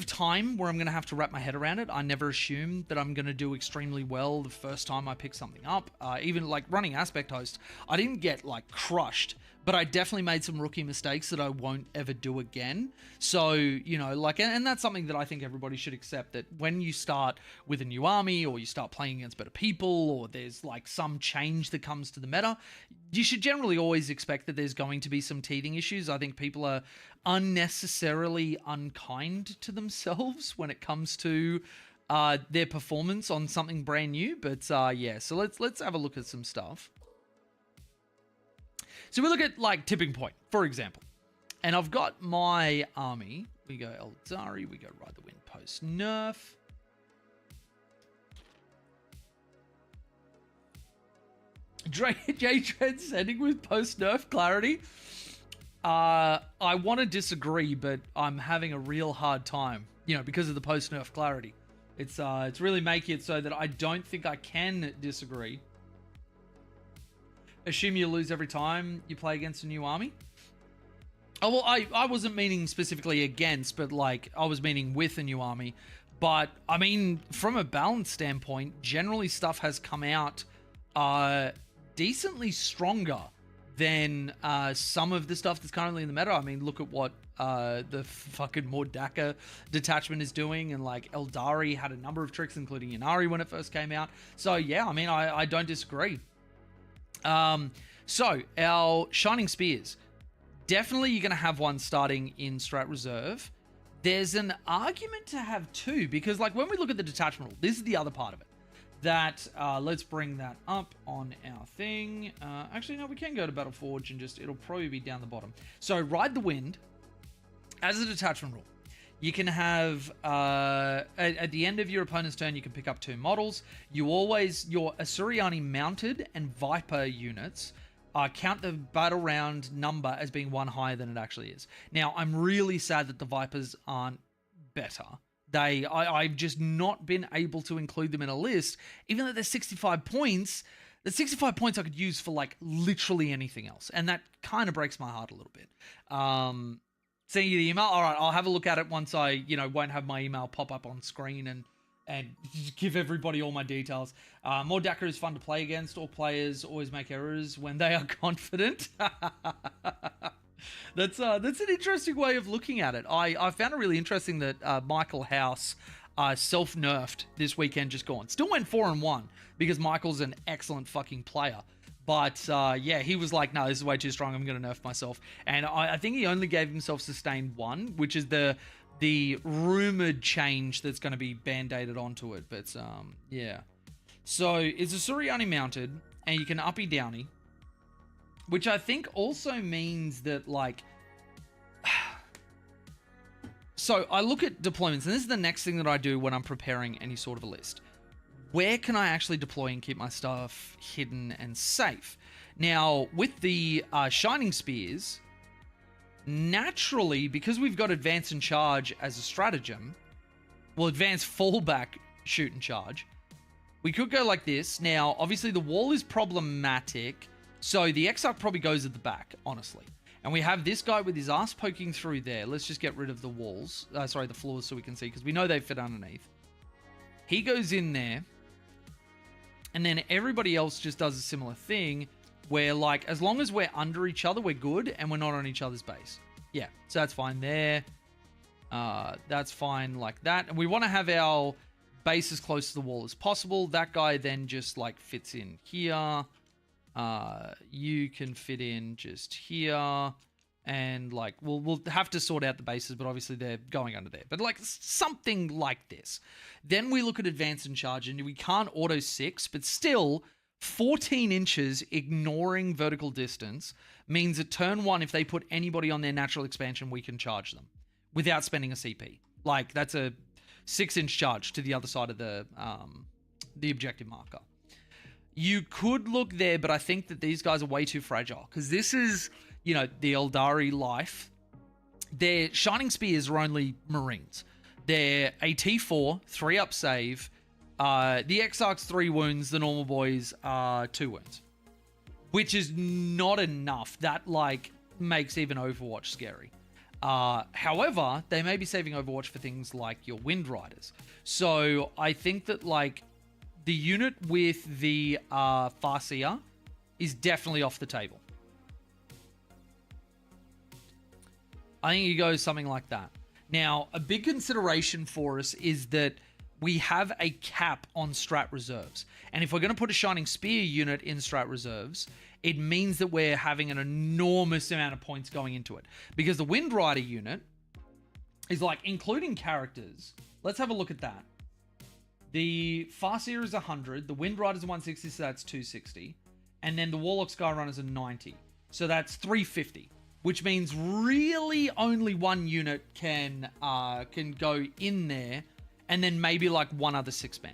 time where I'm going to have to wrap my head around it. I never assume that I'm going to do extremely well the first time I pick something up. Even like running Aspect Host, I didn't get like crushed, but I definitely made some rookie mistakes that I won't ever do again. So, you know, like, and that's something that I think everybody should accept, that when you start with a new army or you start playing against better people or there's like some change that comes to the meta, you should generally always expect that there's going to be some teething issues. I think people are unnecessarily unkind to themselves when it comes to their performance on something brand new. But yeah, so let's have a look at some stuff. So we look at like Tipping Point, for example. And I've got my army. We go Eldari, we go Ride the Wind post nerf. J-Trend sending with post nerf clarity. I want to disagree, but I'm having a real hard time, you know, because of the post nerf clarity. It's really making it so that I don't think I can disagree. Assume you lose every time you play against a new army? Oh, well, I wasn't meaning specifically against, but like I was meaning with a new army. But I mean, from a balance standpoint, generally stuff has come out decently stronger than some of the stuff that's currently in the meta. I mean, look at what the fucking Mordaka detachment is doing, and like Eldari had a number of tricks, including Ynnari when it first came out. So yeah, I mean, I don't disagree. So our Shining Spears, definitely you're going to have one starting in Strat Reserve. There's an argument to have two, because like when we look at the detachment rule, this is the other part of it. That, let's bring that up on our thing. Actually, no, we can go to Battleforge and just, it'll probably be down the bottom. So Ride the Wind, as a detachment rule, you can have, at the end of your opponent's turn, you can pick up 2 models. You always, your Asuryani mounted and Viper units count the battle round number as being 1 higher than it actually is. Now, I'm really sad that the Vipers aren't better. I've just not been able to include them in a list, even though they're 65 points. The 65 points I could use for like literally anything else. And that kind of breaks my heart a little bit. Sending you the email. All right, I'll have a look at it once I, you know, won't have my email pop up on screen and give everybody all my details. Mordaka is fun to play against. All players always make errors when they are confident. That's an interesting way of looking at it. I found it really interesting that Michael House self-nerfed this weekend just gone. Still went 4-1 because Michael's an excellent fucking player. But yeah, he was like, no, this is way too strong. I'm going to nerf myself. And I think he only gave himself sustain 1, which is the rumored change that's going to be band-aided onto it. But yeah. So it's a Suryani mounted, and you can uppy downy, which I think also means that like... So I look at deployments, and this is the next thing that I do when I'm preparing any sort of a list. Where can I actually deploy and keep my stuff hidden and safe? Now, with the Shining Spears, naturally, because we've got advance and charge as a stratagem, well, advance, fallback, shoot and charge, we could go like this. Now, obviously, the wall is problematic, so the Exarch probably goes at the back, honestly. And we have this guy with his ass poking through there. Let's just get rid of the walls. The floors so we can see, because we know they fit underneath. He goes in there. And then everybody else just does a similar thing where, like, as long as we're under each other, we're good, and we're not on each other's base. Yeah, so that's fine there. That's fine like that. And we want to have our base as close to the wall as possible. That guy then just, like, fits in here. You can fit in just here. And, like, we'll have to sort out the bases, but obviously they're going under there. But, like, something like this. Then we look at advance and charge, and we can't auto 6, but still 14 inches ignoring vertical distance means at turn 1, if they put anybody on their natural expansion, we can charge them without spending a CP. Like, that's a 6-inch charge to the other side of the objective marker. You could look there, but I think that these guys are way too fragile, because this is... You know, the Eldari life, their Shining Spears are only Marines. They're a T4, 3-up save. The Exarch's 3 wounds, the normal boys are 2 wounds. Which is not enough. That, like, makes even Overwatch scary. However, they may be saving Overwatch for things like your Wind Riders. So, I think that, like, the unit with the Farseer is definitely off the table. I think you go something like that. Now, a big consideration for us is that we have a cap on strat reserves. And if we're going to put a Shining Spear unit in strat reserves, it means that we're having an enormous amount of points going into it. Because the Wind Rider unit is like, including characters, let's have a look at that. The Farseer is 100, the Wind Rider is 160, so that's 260. And then the Warlock Skyrunner is a 90. So that's 350. Which means really only one unit can go in there, and then maybe like one other 6-man.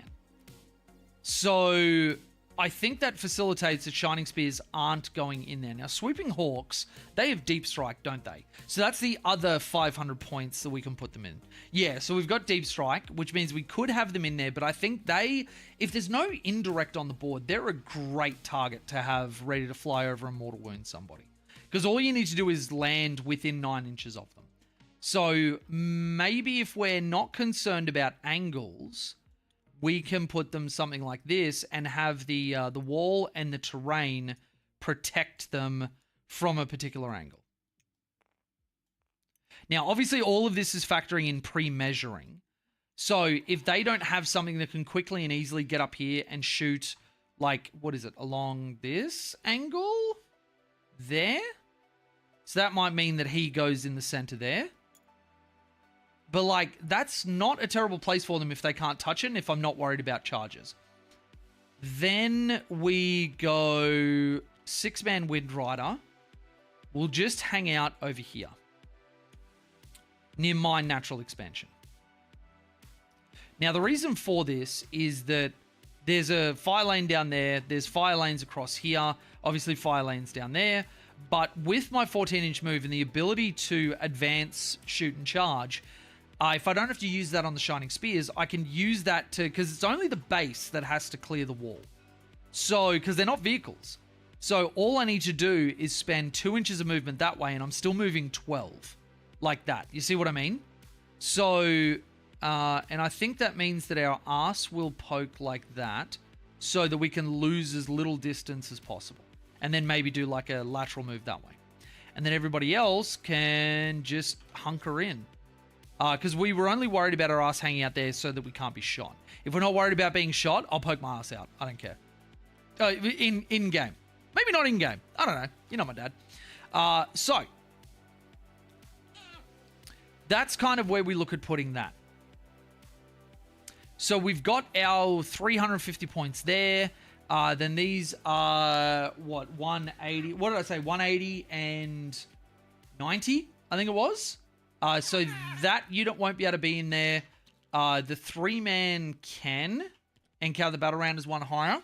So I think that facilitates that Shining Spears aren't going in there. Now, Swooping Hawks, they have Deep Strike, don't they? So that's the other 500 points that we can put them in. Yeah, so we've got Deep Strike, which means we could have them in there, but I think they, if there's no indirect on the board, they're a great target to have ready to fly over and mortal wound somebody. Because all you need to do is land within 9 inches of them. So maybe if we're not concerned about angles, we can put them something like this and have the wall and the terrain protect them from a particular angle. Now, obviously, all of this is factoring in pre-measuring. So if they don't have something that can quickly and easily get up here and shoot, like, what is it, along this angle? There? So that might mean that he goes in the center there. But, like, that's not a terrible place for them if they can't touch it and if I'm not worried about charges. Then we go 6-man Wind Rider. We'll just hang out over here, near my natural expansion. Now, the reason for this is that there's a fire lane down there. There's fire lanes across here. Obviously, fire lanes down there. But with my 14-inch move and the ability to advance, shoot, and charge, if I don't have to use that on the Shining Spears, I can use that to... Because it's only the base that has to clear the wall. So, because they're not vehicles. So, all I need to do is spend 2 inches of movement that way, and I'm still moving 12. Like that. You see what I mean? So, and I think that means that our arse will poke like that, so that we can lose as little distance as possible. And then maybe do like a lateral move that way. And then everybody else can just hunker in. Because we were only worried about our ass hanging out there so that we can't be shot. If we're not worried about being shot, I'll poke my ass out. I don't care. In-game. Maybe not in-game. I don't know. You're not my dad. So, that's kind of where we look at putting that. So we've got our 350 points there. Then these are, what, 180? What did I say? 180 and 90, I think it was. So that unit won't be able to be in there. The 3-man can encounter the battle round as one higher,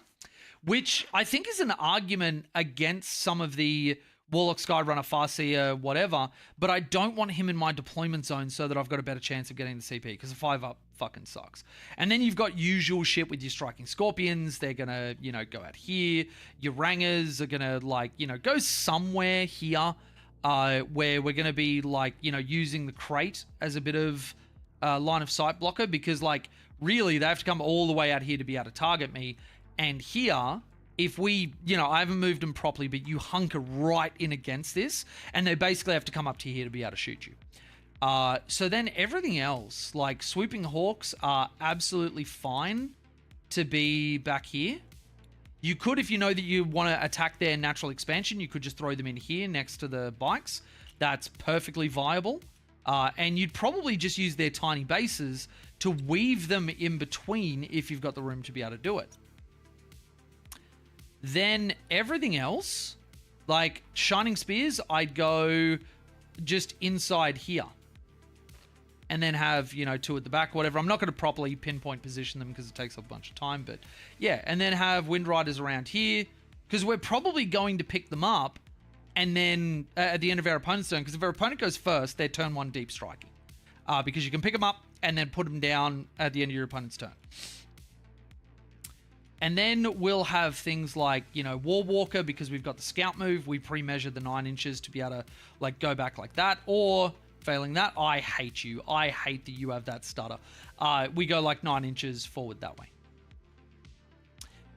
which I think is an argument against some of the Warlock, Skyrunner, Farseer, whatever, but I don't want him in my deployment zone so that I've got a better chance of getting the CP, because a 5-up fucking sucks. And then you've got usual shit with your Striking Scorpions. They're going to, you know, go out here. Your Rangers are going to, like, you know, go somewhere here where we're going to be, like, you know, using the crate as a bit of line of sight blocker, because, like, really they have to come all the way out here to be able to target me. And here, if we, you know, I haven't moved them properly, but you hunker right in against this, and they basically have to come up to here to be able to shoot you. So then everything else, like Swooping Hawks, are absolutely fine to be back here. You could, if you know that you want to attack their natural expansion, you could just throw them in here next to the bikes. That's perfectly viable. And you'd probably just use their tiny bases to weave them in between if you've got the room to be able to do it. Then everything else, like Shining Spears, I'd go just inside here. And then have, you know, 2 at the back, whatever. I'm not going to properly pinpoint position them because it takes a bunch of time. But yeah, and then have Wind Riders around here, because we're probably going to pick them up. And then at the end of our opponent's turn, because if our opponent goes first, they're turn 1 deep striking. Because you can pick them up and then put them down at the end of your opponent's turn. And then we'll have things like, you know, War Walker, because we've got the scout move. We pre-measured the 9 inches to be able to, like, go back like that. Or, failing that, I hate you. I hate that you have that stutter. We go like 9 inches forward that way.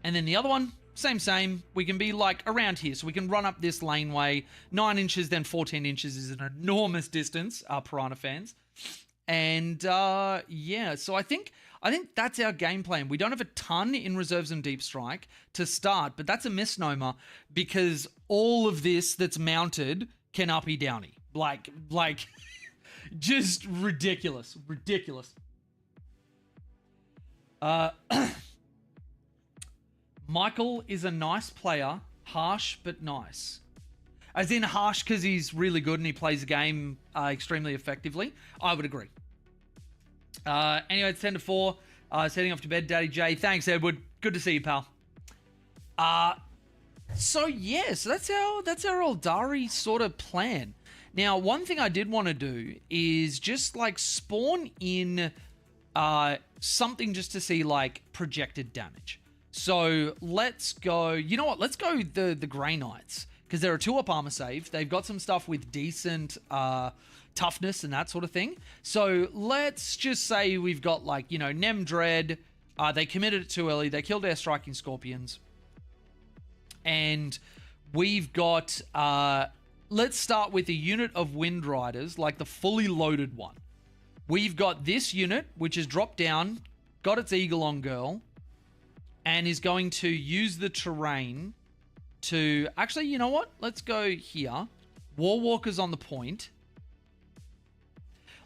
And then the other one, same. We can be like around here. So we can run up this laneway. 9 inches, then 14 inches is an enormous distance, Piranha fans. And yeah, so I think that's our game plan. We don't have a ton in reserves and deep strike to start, but that's a misnomer because all of this that's mounted can uppy downy. Like just ridiculous. Michael is a nice player, harsh but nice. As in harsh because he's really good and he plays the game extremely effectively. I would agree. Anyway, it's 10-4. It's heading off to bed, Daddy J. Thanks, Edward. Good to see you, pal. So that's our Eldari sort of plan. Now, one thing I did want to do is just like spawn in something just to see like projected damage. So let's go. You know what? Let's go the Grey Knights because they're a 2-up armor save. They've got some stuff with decent toughness and that sort of thing. So let's just say we've got like, you know, Nem Dread. They committed it too early. They killed our striking scorpions. And we've got, let's start with a unit of Wind Riders, like the fully loaded one. We've got this unit, which has dropped down, got its Eagle on Girl, and is going to use the terrain to... Actually, you know what? Let's go here. Warwalker's on the point.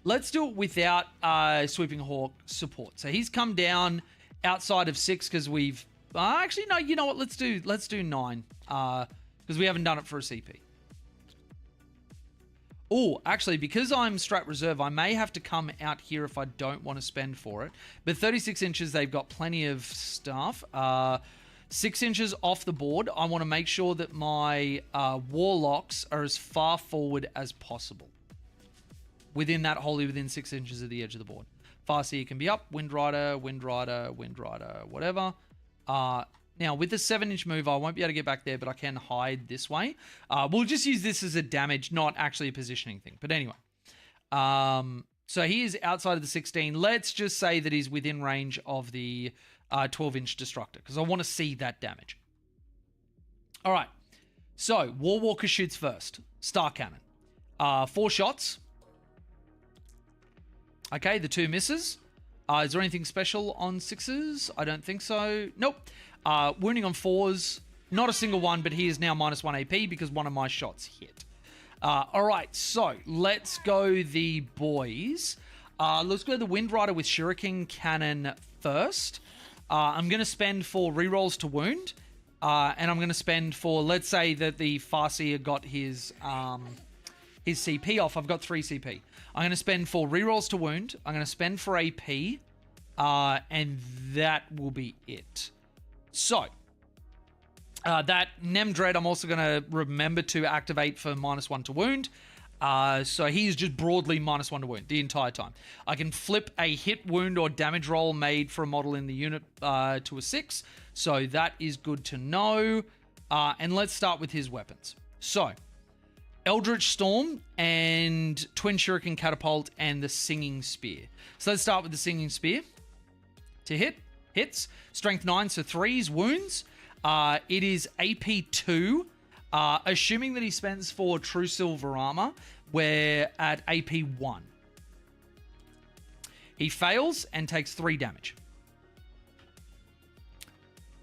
Let's do it without Sweeping Hawk support. So he's come down outside of 6 because we've... actually, no, you know what? Let's do 9 because we haven't done it for a CP. Oh, actually, because I'm strat reserve, I may have to come out here if I don't want to spend for it. But 36 inches, they've got plenty of stuff. 6 inches off the board. I want to make sure that my warlocks are as far forward as possible. Wholly within 6 inches of the edge of the board. Farseer can be up. Wind Rider, whatever. Now, with the 7-inch move, I won't be able to get back there, but I can hide this way. We'll just use this as a damage, not actually a positioning thing. But anyway. So he is outside of the 16. Let's just say that he's within range of the 12-inch Destructor, because I want to see that damage. All right. So, Warwalker shoots first. Star Cannon. 4 shots. Okay, the 2 misses. Is there anything special on 6s? I don't think so. Nope. Wounding on 4s. Not a single one, but he is now -1 AP because one of my shots hit. All right, so let's go the boys. Let's go the Wind Rider with Shuriken Cannon first. I'm going to spend 4 rerolls to wound. And I'm going to spend 4, let's say that the Farseer got his CP off. I've got 3 CP. I'm going to spend 4 rerolls to wound. I'm going to spend 4 AP. And that will be it. So, that Nem Dread, I'm also going to remember to activate for -1 to wound. So he is just broadly -1 to wound the entire time. I can flip a hit, wound, or damage roll made for a model in the unit to a 6. So that is good to know. And let's start with his weapons. So, Eldritch Storm and Twin Shuriken Catapult and the Singing Spear. So let's start with the Singing Spear. To hit, hits. Strength 9, so 3s, wounds. It is AP 2. Assuming that he spends 4 True Silver Armor, we're at AP 1. He fails and takes 3 damage.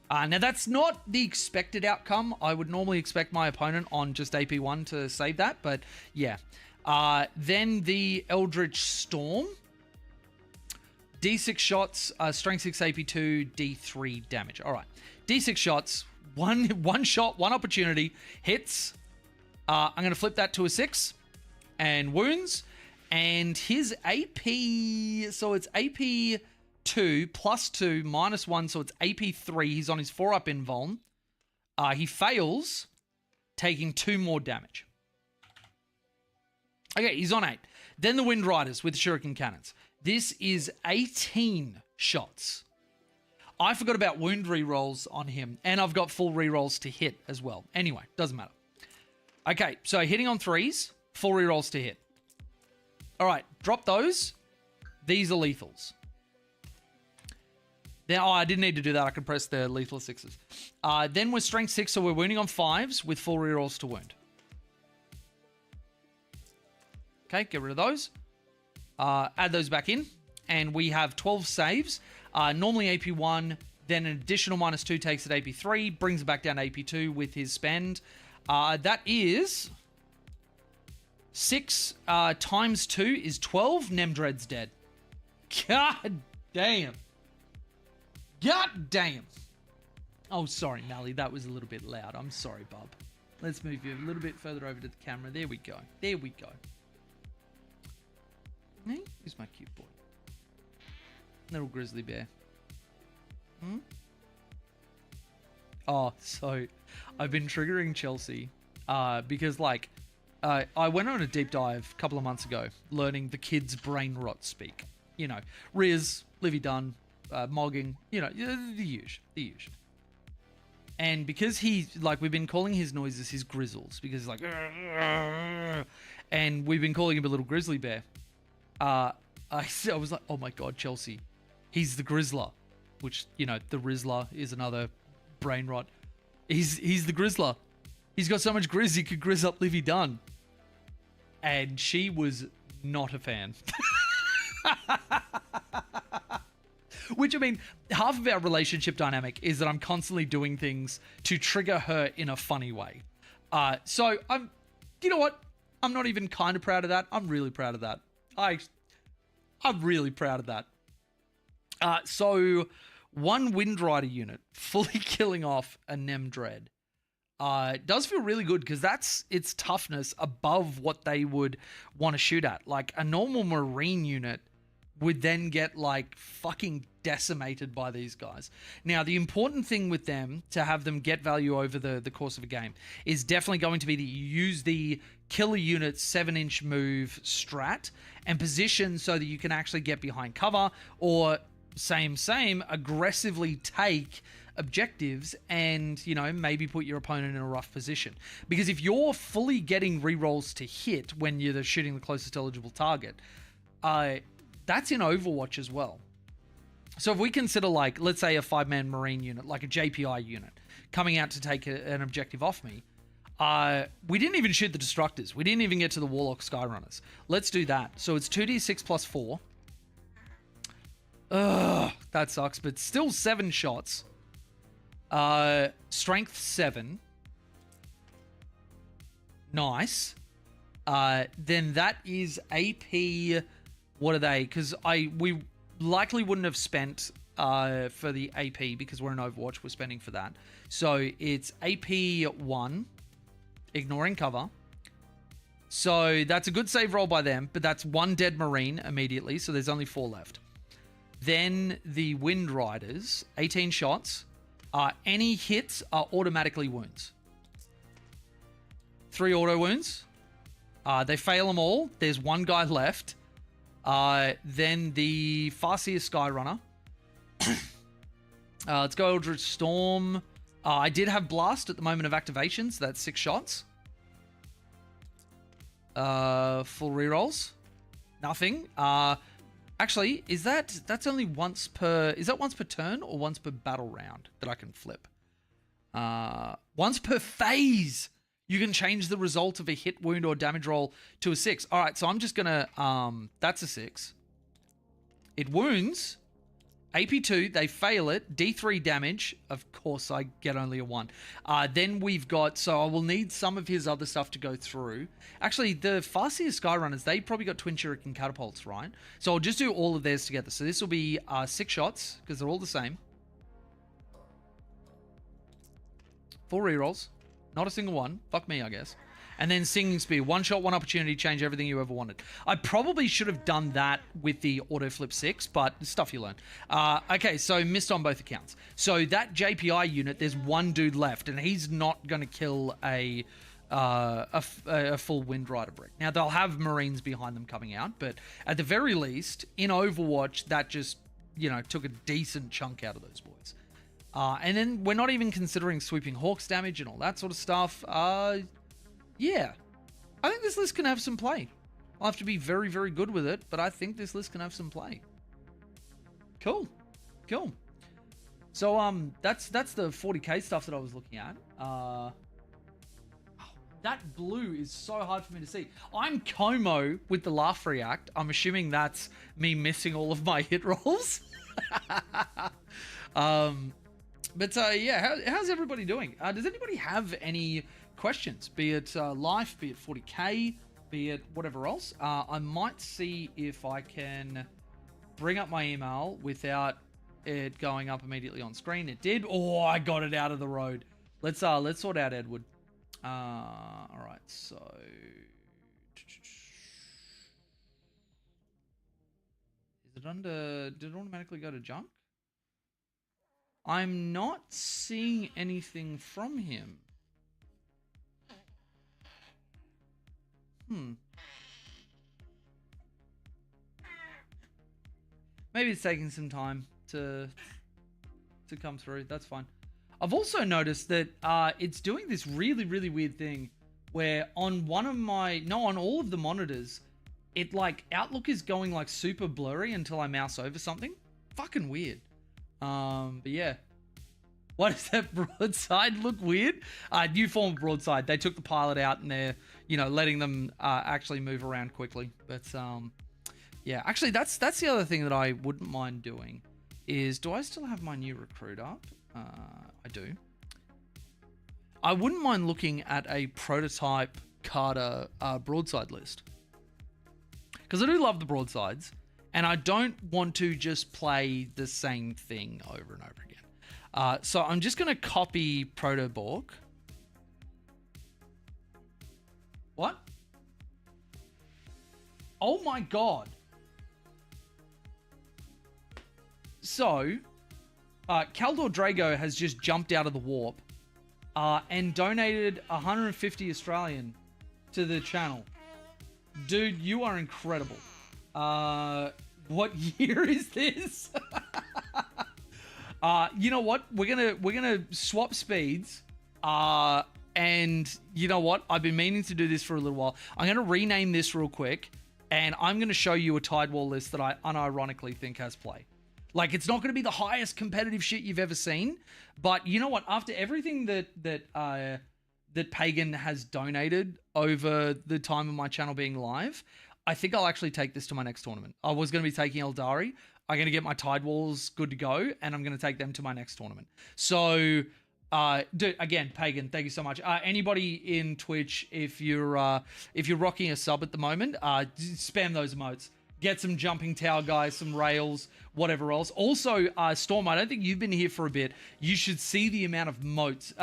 Now, that's not the expected outcome. I would normally expect my opponent on just AP 1 to save that, but yeah. Then the Eldritch Storm. D6 shots, Strength 6, AP 2, D3 damage. All right. D6 shots, one shot, 1 opportunity, hits. I'm going to flip that to a 6 and wounds. And his AP, so it's AP 2 plus 2 minus 1, so it's AP 3. He's on his 4-up invuln. He fails, taking 2 more damage. Okay, he's on 8. Then the Wind Riders with the Shuriken Cannons. This is 18 shots. I forgot about wound rerolls on him, and I've got full rerolls to hit as well. Anyway, doesn't matter. Okay, so hitting on 3s, full rerolls to hit. All right, drop those. These are lethals. Then, oh, I didn't need to do that. I could press the lethal 6s. Then we're strength 6, so we're wounding on 5s with 4 rerolls to wound. Okay, get rid of those. Add those back in. And we have 12 saves. Normally AP 1, then an additional -2 takes it AP 3, brings it back down to AP 2 with his spend. That is 6 times 2 is 12. Nemdred's dead. God damn. God damn. Oh, sorry, Mally. That was a little bit loud. I'm sorry, bub. Let's move you a little bit further over to the camera. There we go. There we go. Hey, who's my cute boy? Little grizzly bear. Oh, so I've been triggering Chelsea because, like, I went on a deep dive a couple of months ago learning the kids' brain rot speak. You know, Riz, Livy Dunn, Mogging, you know, the usual. And because we've been calling his noises his grizzles because he's like, and we've been calling him a little grizzly bear. I was like, oh my God, Chelsea, he's the Grizzler, which, you know, the Rizzler is another brain rot. He's the Grizzler. He's got so much grizz he could grizz up Livy Dunn. And she was not a fan. Which, I mean, half of our relationship dynamic is that I'm constantly doing things to trigger her in a funny way. So you know what? I'm not even kind of proud of that. I'm really proud of that. I'm really proud of that. So one Wind Rider unit fully killing off a Nemdred does feel really good because that's its toughness above what they would want to shoot at. Like a normal Marine unit would then get like fucking decimated by these guys. Now, the important thing with them to have them get value over the course of a game is definitely going to be to use the killer unit 7-inch move strat and position so that you can actually get behind cover or same, aggressively take objectives and, you know, maybe put your opponent in a rough position. Because if you're fully getting rerolls to hit when you're shooting the closest eligible target, that's in Overwatch as well. So if we consider, like, let's say a 5-man Marine unit, like a JPI unit, coming out to take an objective off me, we didn't even shoot the Destructors. We didn't even get to the Warlock Skyrunners. Let's do that. So it's 2d6 plus 4. Ugh, that sucks, but still 7 shots. Strength 7. Nice. Then that is AP... What are they? Because we likely wouldn't have spent for the AP because we're in Overwatch. We're spending for that. So it's AP 1, ignoring cover. So that's a good save roll by them, but that's 1 dead Marine immediately. So there's only 4 left. Then the Wind Riders, 18 shots. Any hits are automatically wounds. 3 auto wounds. They fail them all. There's 1 guy left. Then the Farseer Skyrunner. Let's go Eldritch Storm. I did have Blast at the moment of activation, so that's 6 shots. Full rerolls. Nothing. Actually, that's only once per... Is that once per turn or once per battle round that I can flip? Once per phase! You can change the result of a hit, wound, or damage roll to a 6. All right, so I'm just going to... that's a 6. It wounds. AP2, they fail it. D3 damage. Of course, I get only a 1. Then we've got... So I will need some of his other stuff to go through. Actually, the Farseer Skyrunners, they probably got Twin Shuriken catapults, right? So I'll just do all of theirs together. So this will be 6 shots, because they're all the same. 4 rerolls. Not a single one. Fuck me, I guess. And then Singing Spear. 1 shot, 1 opportunity, change everything you ever wanted. I probably should have done that with the Auto Flip 6, but stuff you learn. Okay, so missed on both accounts. So that JPI unit, there's 1 dude left, and he's not going to kill a full Wind Rider brick. Now, they'll have Marines behind them coming out, but at the very least, in Overwatch, that just, you know, took a decent chunk out of those boys. And then we're not even considering Sweeping Hawks damage and all that sort of stuff. Yeah. I think this list can have some play. I'll have to be very, very good with it, but I think this list can have some play. Cool. Cool. So that's the 40k stuff that I was looking at. That blue is so hard for me to see. I'm Como with the laugh react. I'm assuming that's me missing all of my hit rolls. Yeah, how's everybody doing? Does anybody have any questions? Be it life, be it 40k, be it whatever else. I might see if I can bring up my email without it going up immediately on screen. It did. Oh, I got it out of the road. Let's sort out Edward. All right, so is it under? Did it automatically go to junk? I'm not seeing anything from him. Maybe it's taking some time to come through. That's fine. I've also noticed that it's doing this really, really weird thing where on on all of the monitors, it like Outlook is going like super blurry until I mouse over something. Fucking weird. But yeah. Why does that broadside look weird? New form of broadside. They took the pilot out and they're, letting them actually move around quickly. But yeah, actually that's the other thing that I wouldn't mind doing is, do I still have my new recruit up? I do. I wouldn't mind looking at a prototype Carter broadside list. Because I do love the broadsides, and I don't want to just play the same thing over and over again. So I'm just going to copy Protoborg. What? Oh my god. So, Kaldor Drago has just jumped out of the warp and donated 150 Australian to the channel. Dude, you are incredible. What year is this? You know what? We're gonna swap speeds. And you know what? I've been meaning to do this for a little while. I'm gonna rename this real quick, and I'm gonna show you a Tidewall list that I unironically think has play. Like, it's not going to be the highest competitive shit you've ever seen, but you know what? After everything that Pagan has donated over the time of my channel being live, I think I'll actually take this to my next tournament. I was going to be taking Eldari. I'm going to get my Tidewalls good to go, and I'm going to take them to my next tournament. So, dude, again, Pagan, thank you so much. Anybody in Twitch, if you're rocking a sub at the moment, spam those emotes. Get some jumping tower guys, some rails, whatever else. Also, Storm, I don't think you've been here for a bit. You should see the amount of emotes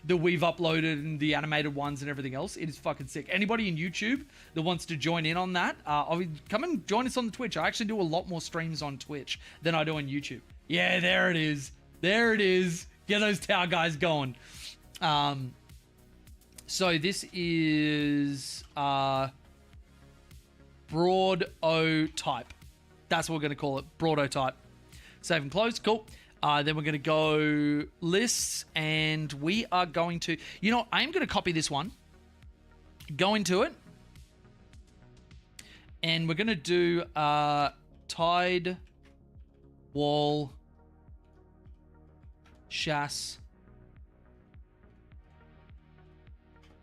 that we've uploaded and the animated ones and everything else. It is fucking sick. Anybody in YouTube that wants to join in on that, come and join us on the Twitch. I actually do a lot more streams on Twitch than I do on YouTube. Yeah, there it is. There it is. Get those tower guys going. So this is... Broad O type. That's what we're going to call it. Broad O type. Save and close. Cool. Then we're going to go lists, and we are going to... I'm going to copy this one. Go into it. And we're going to do Tide Wall Chas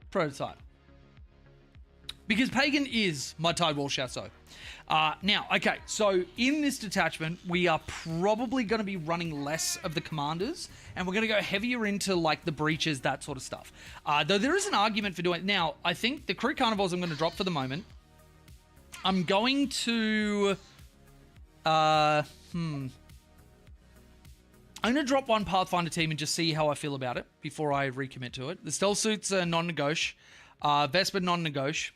Prototype. Because Pagan is my Tidewall Chasso. Now, okay, so in this detachment, we are probably going to be running less of the commanders, and we're going to go heavier into, like, the breaches, that sort of stuff. Though there is an argument for doing it. Now, I think the crew carnivores I'm going to drop for the moment. I'm going to... I'm going to drop one Pathfinder team and just see how I feel about it before I recommit to it. The stealth suits are non-negotiable. Vesper non-negotiable.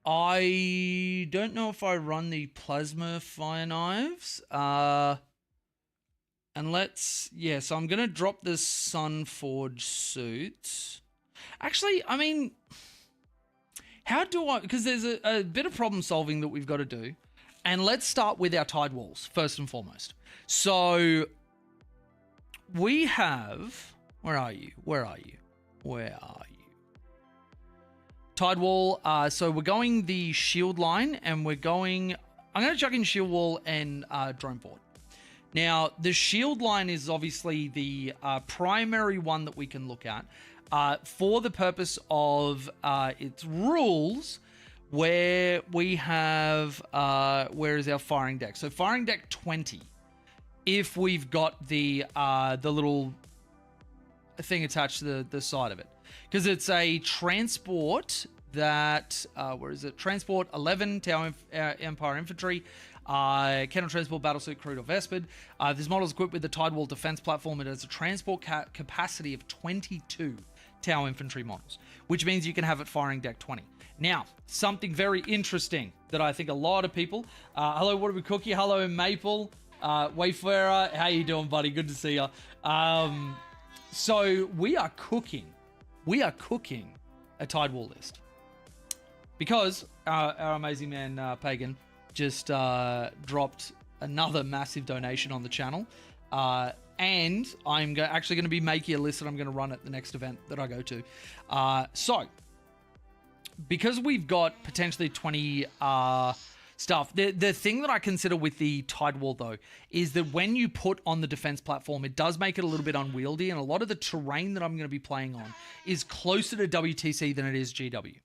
I don't know if I run the plasma fire knives. So I'm going to drop the Sunforge suit. Actually, I mean, how do I... Because there's a bit of problem solving that we've got to do. And let's start with our Tidewalls, first and foremost. So we have... Where are you? Tidewall. So we're going the shield line, and we're going... I'm going to chuck in shield wall and drone port. Now, the shield line is obviously the primary one that we can look at for the purpose of its rules, where we have, where is our firing deck? So firing deck 20, if we've got the little thing attached to the side of it. Because it's a transport that, where is it? Transport 11, Tower Empire Infantry, cannot transport battlesuit, crude, or Vespid. This model is equipped with the Tidewall defense platform. It has a transport capacity of 22 Tower Infantry models, which means you can have it firing deck 20. Now, something very interesting that I think a lot of people, hello, what are we cooking? Hello, Maple, Wayfarer, how you doing, buddy? Good to see you. So we are cooking a Tidewall list because our amazing man, Pagan, just dropped another massive donation on the channel. And I'm actually going to be making a list that I'm going to run at the next event that I go to. So, because we've got potentially 20 stuff, the thing that I consider with the Tidewall, though, is that when you put on the defense platform, it does make it a little bit unwieldy, and a lot of the terrain that I'm going to be playing on is closer to WTC than it is GW.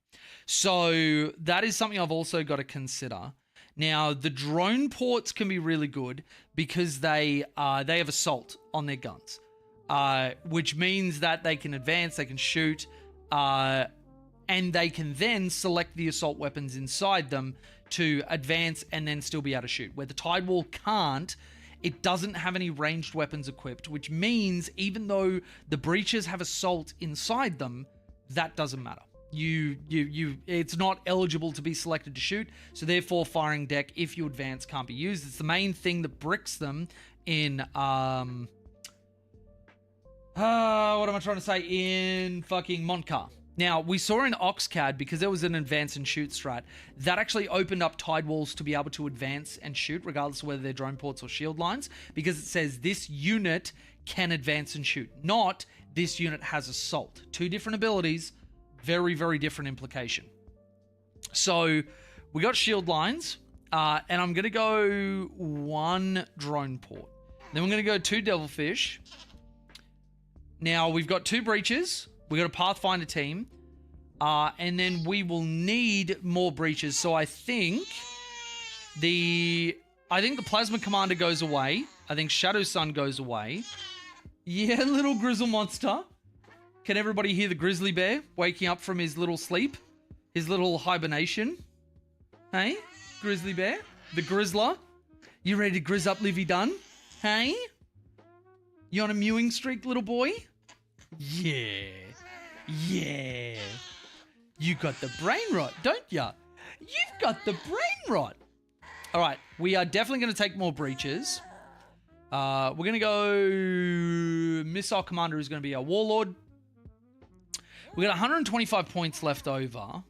So, that is something I've also got to consider. Now, the drone ports can be really good because they have assault on their guns, which means that they can advance, they can shoot, and they can then select the assault weapons inside them to advance and then still be able to shoot. Where the Tidewall can't, it doesn't have any ranged weapons equipped, which means even though the breaches have assault inside them, that doesn't matter. It's not eligible to be selected to shoot, so therefore firing deck, if you advance, can't be used. It's the main thing that bricks them in, what am I trying to say? In fucking Montcar. Now, we saw in Oxcad, because there was an advance and shoot strat, that actually opened up Tidewalls to be able to advance and shoot, regardless of whether they're drone ports or shield lines, because it says this unit can advance and shoot, not this unit has assault. Two different abilities, very, very different implication. So we got shield lines, and I'm going to go one drone port. Then we're going to go two devilfish. Now we've got two breaches. We've got a Pathfinder team. And then we will need more breaches. So I think the Plasma Commander goes away. I think Shadow Sun goes away. Yeah, little Grizzle Monster. Can everybody hear the grizzly bear waking up from his little sleep? His little hibernation? Hey, grizzly bear? The grizzler? You ready to grizz up Livy Dunn? Hey? You on a mewing streak, little boy? Yeah. Yeah. You got the brain rot, don't ya? You've got the brain rot. All right, we are definitely going to take more breaches. We're going to go... Missile Commander is going to be our Warlord. We got 125 points left over.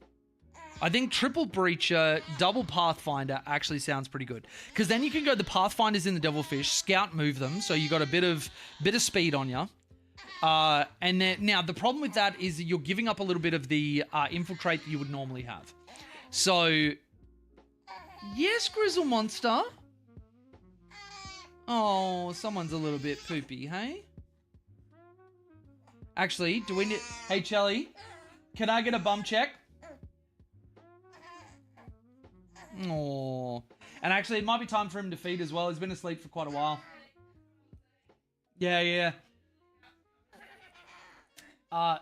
I think triple breacher, double Pathfinder actually sounds pretty good. Because then you can go the Pathfinders in the Devilfish, scout move them, so you got a bit of speed on you. And then now the problem with that is that you're giving up a little bit of the infiltrate that you would normally have. So, yes, Grizzle Monster. Oh, someone's a little bit poopy, hey? Actually, do we need... Hey, Chelly, can I get a bum check? Oh. And actually, it might be time for him to feed as well. He's been asleep for quite a while. Yeah.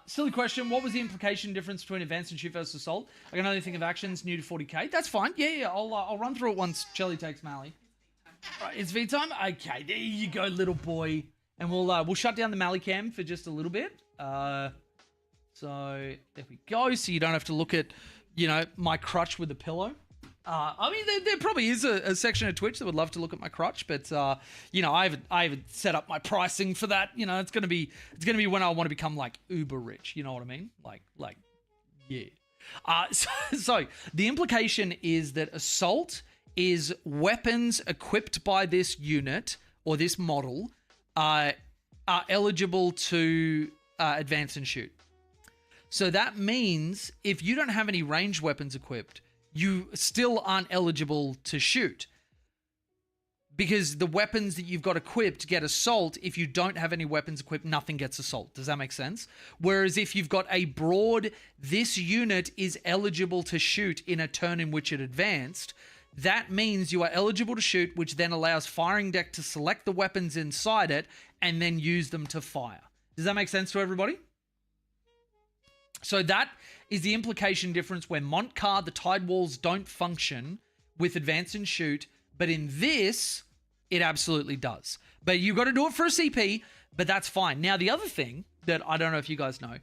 Silly question. What was the implication difference between advance and shoot versus assault? I can only think of actions new to 40k. That's fine. Yeah. I'll run through it once Chelly takes Mally. Right, it's V time? Okay, there you go, little boy. And we'll shut down the Mally cam for just a little bit. So there we go. So you don't have to look at, my crutch with a pillow. I mean, there probably is a section of Twitch that would love to look at my crutch, but I haven't set up my pricing for that. It's gonna be when I want to become like uber rich. You know what I mean? Like, yeah. So the implication is that assault is weapons equipped by this unit or this model are eligible to advance and shoot. So that means if you don't have any ranged weapons equipped, you still aren't eligible to shoot because the weapons that you've got equipped get assault. If you don't have any weapons equipped, nothing gets assault. Does that make sense? Whereas if you've got a broad, this unit is eligible to shoot in a turn in which it advanced, that means you are eligible to shoot, which then allows firing deck to select the weapons inside it and then use them to fire. Does that make sense to everybody? So that is the implication difference where Montcar, the Tide Walls don't function with advance and shoot, but in this, it absolutely does. But you've got to do it for a CP, but that's fine. Now, the other thing that I don't know if you guys know,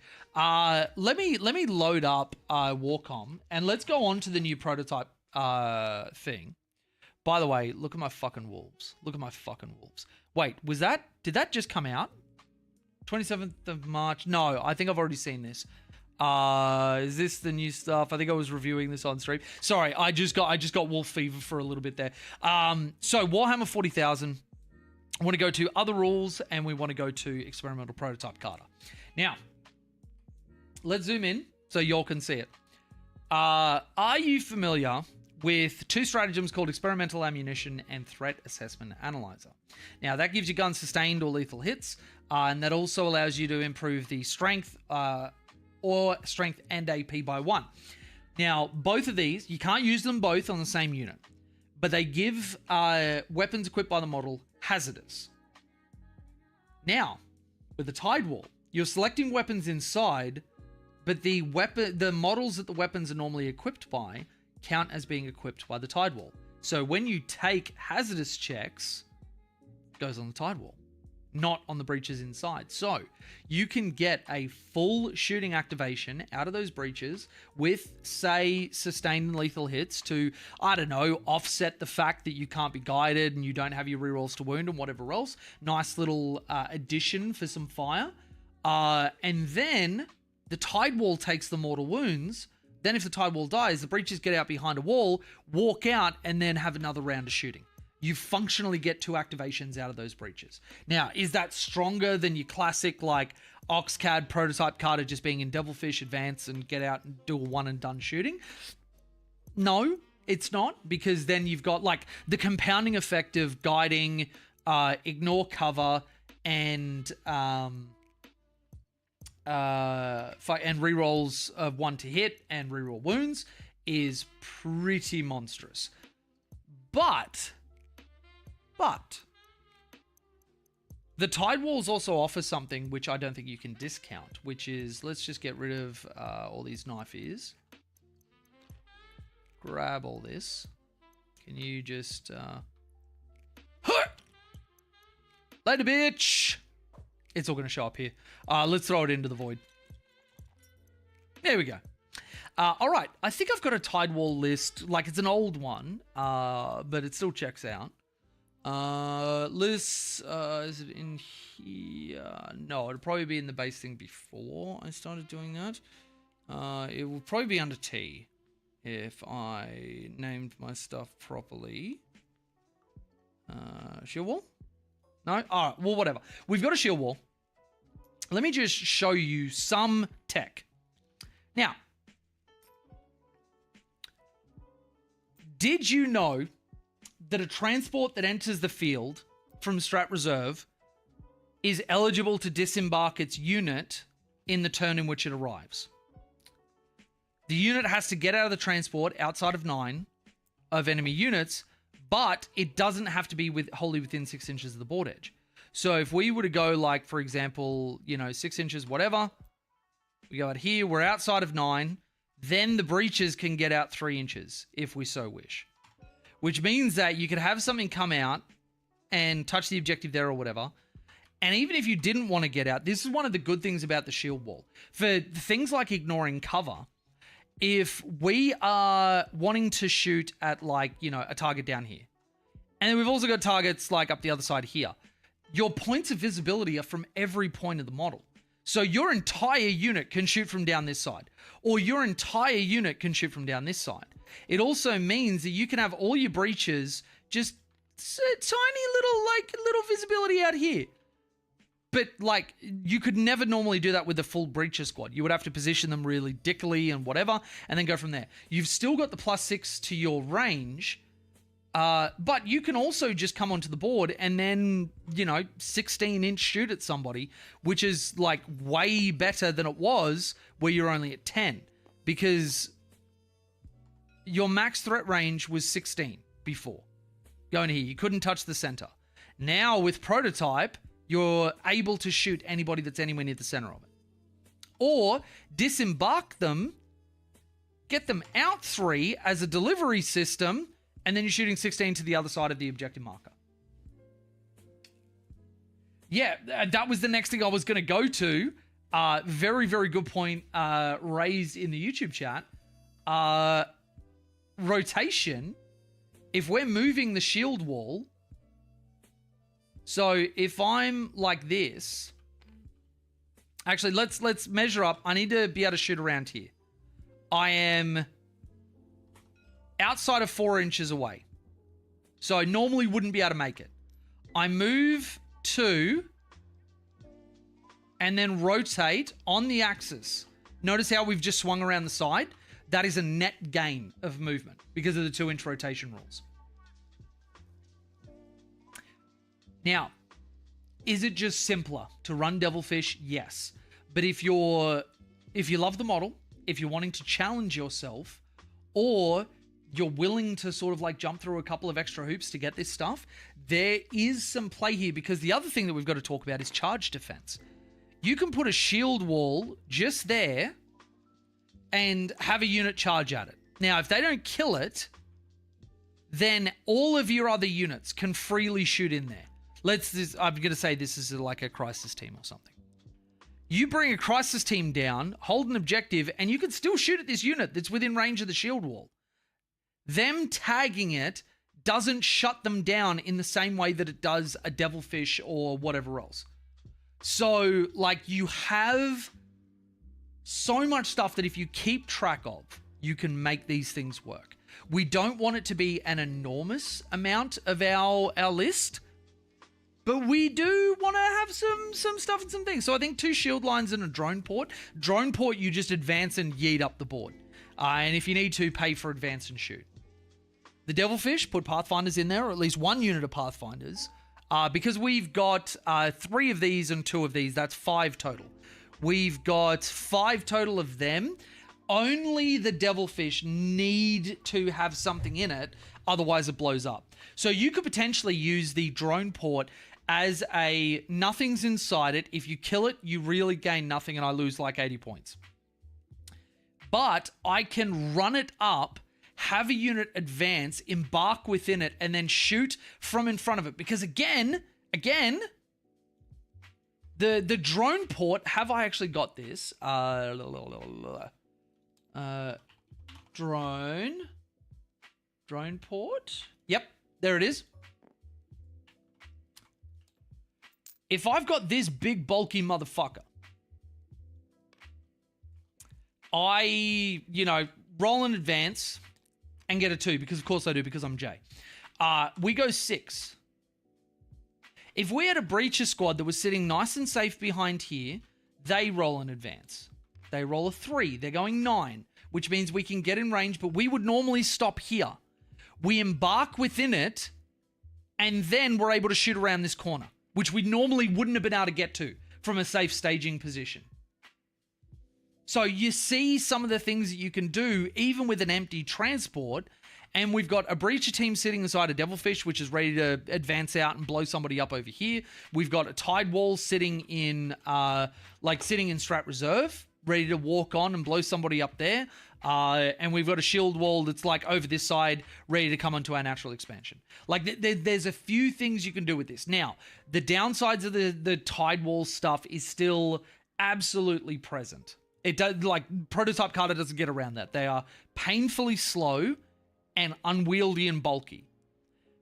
let me load up Warcom, and let's go on to the new prototype thing. By the way, look at my fucking wolves. Look at my fucking wolves. Wait, did that just come out? 27th of March? No, I think I've already seen this. Is this the new stuff? I think I was reviewing this on stream. Sorry, I just got wolf fever for a little bit there. So Warhammer 40,000. I want to go to other rules, and we want to go to experimental prototype Carter. Now, let's zoom in so y'all can see it. Are you familiar with two stratagems called experimental ammunition and threat assessment analyzer? Now, that gives you gun sustained or lethal hits, and that also allows you to improve the strength or strength and AP by 1. Now, both of these, you can't use them both on the same unit, but they give weapons equipped by the model hazardous. Now, with the Tide Wall, you're selecting weapons inside, but the models that the weapons are normally equipped by count as being equipped by the Tide Wall. So when you take hazardous checks, it goes on the Tide Wall, not on the breaches inside. So you can get a full shooting activation out of those breaches with, say, sustained and lethal hits to, I don't know, offset the fact that you can't be guided and you don't have your rerolls to wound and whatever else. Nice little addition for some fire. And then the Tide Wall takes the mortal wounds. Then if the Tide Wall dies, the breaches get out behind a wall, walk out, and then have another round of shooting. You functionally get 2 activations out of those breaches. Now, is that stronger than your classic, like, Oxcad prototype Carter just being in Devilfish, advance, and get out and do a one-and-done shooting? No, it's not, because then you've got, like, the compounding effect of guiding, ignore cover, and rerolls of 1 to hit and reroll wounds is pretty monstrous. But the Tide Walls also offer something which I don't think you can discount, which is, let's just get rid of all these knife ears. Grab all this. Can you just... Later, bitch! It's all going to show up here. Let's throw it into the void. There we go. All right. I think I've got a Tide Wall list. Like, it's an old one, but it still checks out. Lists, is it in here? No, it'll probably be in the base thing before I started doing that. It will probably be under T if I named my stuff properly. Shield wall? No? All right, well, whatever. We've got a shield wall. Let me just show you some tech. Now, did you know that a transport that enters the field from Strat Reserve is eligible to disembark its unit in the turn in which it arrives? The unit has to get out of the transport outside of 9 of enemy units, but it doesn't have to be wholly within 6 inches of the board edge. So if we were to go, like, for example, 6 inches, whatever, we go out here, we're outside of 9, then the breaches can get out 3 inches if we so wish. Which means that you could have something come out and touch the objective there or whatever. And even if you didn't want to get out, this is one of the good things about the shield wall. For things like ignoring cover, if we are wanting to shoot at, like, a target down here, and then we've also got targets like up the other side here, your points of visibility are from every point of the model. So your entire unit can shoot from down this side, or your entire unit can shoot from down this side. It also means that you can have all your breaches just tiny little visibility out here. But, like, you could never normally do that with a full breacher squad. You would have to position them really dickily and whatever, and then go from there. You've still got the +6 to your range, But you can also just come onto the board and then, 16-inch shoot at somebody, which is like way better than it was where you're only at 10, because your max threat range was 16 before. Going here, you couldn't touch the center. Now with Prototype, you're able to shoot anybody that's anywhere near the center of it. Or disembark them, get them out 3 as a delivery system, and then you're shooting 16 to the other side of the objective marker. Yeah, that was the next thing I was going to go to. Very, very good point raised in the YouTube chat. Rotation. If we're moving the shield wall, so if I'm like this, actually let's measure up. I need to be able to shoot around here. I am outside of 4 inches away, so I normally wouldn't be able to make it. I move 2 and then rotate on the axis. Notice how we've just swung around the side? That is a net gain of movement because of the 2-inch rotation rules. Now, is it just simpler to run Devilfish? Yes. But if you love the model, if you're wanting to challenge yourself, or you're willing to sort of like jump through a couple of extra hoops to get this stuff, there is some play here, because the other thing that we've got to talk about is charge defense. You can put a shield wall just there and have a unit charge at it. Now, if they don't kill it, then all of your other units can freely shoot in there. I'm going to say this is like a crisis team or something. You bring a crisis team down, hold an objective, and you can still shoot at this unit that's within range of the shield wall. Them tagging it doesn't shut them down in the same way that it does a Devilfish or whatever else. So, like, you have so much stuff that if you keep track of, you can make these things work. We don't want it to be an enormous amount of our list, but we do want to have some stuff and some things. So I think 2 shield lines and a drone port. Drone port, you just advance and yeet up the board. And if you need to, pay for advance and shoot. The Devilfish, put Pathfinders in there, or at least 1 unit of Pathfinders. Because we've got 3 of these and 2 of these, that's 5 total. We've got 5 total of them. Only the Devilfish need to have something in it, otherwise it blows up. So you could potentially use the drone port as a nothing's inside it. If you kill it, you really gain nothing and I lose like 80 points. But I can run it up, have a unit advance, embark within it, and then shoot from in front of it. Because again, the drone port, have I actually got this? Drone port. Yep, there it is. If I've got this big bulky motherfucker, I, roll in advance and get a 2, because of course I do, because I'm Jay. We go 6. If we had a breacher squad that was sitting nice and safe behind here, they roll in advance. They roll a 3. They're going 9, which means we can get in range, but we would normally stop here. We embark within it, and then we're able to shoot around this corner, which we normally wouldn't have been able to get to from a safe staging position. So you see some of the things that you can do even with an empty transport, and we've got a breacher team sitting inside a Devilfish, which is ready to advance out and blow somebody up over here. We've got a Tide Wall sitting in Strat Reserve, ready to walk on and blow somebody up there. And we've got a shield wall that's like over this side, ready to come onto our natural expansion. Like there's a few things you can do with this. Now, the downsides of the Tide Wall stuff is still absolutely present. It does, like, Prototype Carter doesn't get around that. They are painfully slow and unwieldy and bulky.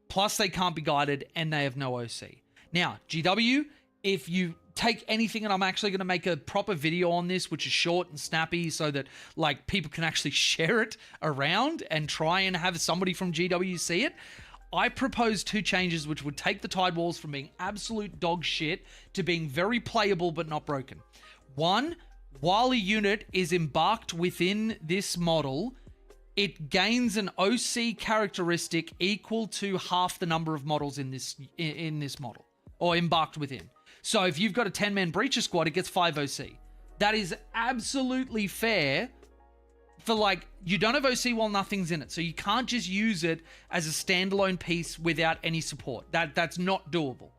Plus, they can't be guided and they have no OC. Now, GW, if you take anything, and I'm actually going to make a proper video on this, which is short and snappy so that, like, people can actually share it around and try and have somebody from GW see it. I propose 2 changes which would take the Tide Walls from being absolute dog shit to being very playable but not broken. 1, while a unit is embarked within this model, it gains an OC characteristic equal to half the number of models in this model, or embarked within. So if you've got a 10-man breacher squad, it gets 5 OC. That is absolutely fair for, like, you don't have OC while nothing's in it. So you can't just use it as a standalone piece without any support. That's not doable.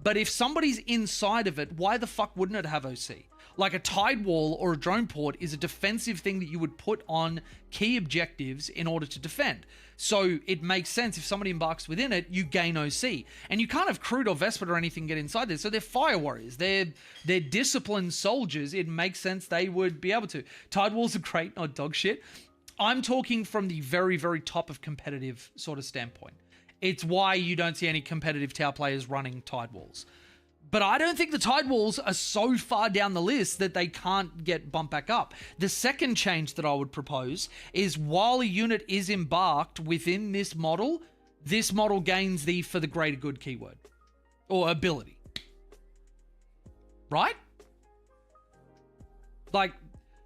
But if somebody's inside of it, why the fuck wouldn't it have OC? Like a tide wall or a drone port is a defensive thing that you would put on key objectives in order to defend. So it makes sense if somebody embarks within it, you gain OC. And you can't have Crude or Vespid or anything get inside there. So they're fire warriors. They're disciplined soldiers. It makes sense they would be able to. Tide walls are great, not dog shit. I'm talking from the very, very top of competitive sort of standpoint. It's why you don't see any competitive Tau players running Tide walls. But I don't think the Tide walls are so far down the list that they can't get bumped back up. The second change that I would propose is while a unit is embarked within this model gains the for the greater good keyword or ability. Right? Like,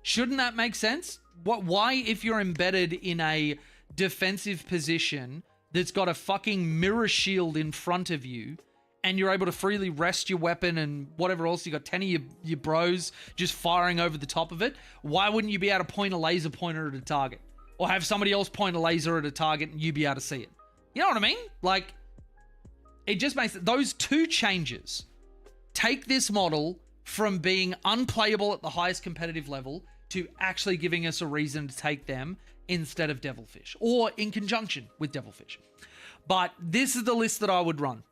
shouldn't that make sense? Why, if you're embedded in a defensive position that's got a fucking mirror shield in front of you, and you're able to freely rest your weapon and whatever else, you got 10 of your bros just firing over the top of it, why wouldn't you be able to point a laser pointer at a target? Or have somebody else point a laser at a target and you be able to see it? You know what I mean? Like, it just makes those two changes take this model from being unplayable at the highest competitive level to actually giving us a reason to take them instead of Devilfish, or in conjunction with Devilfish. But this is the list that I would run.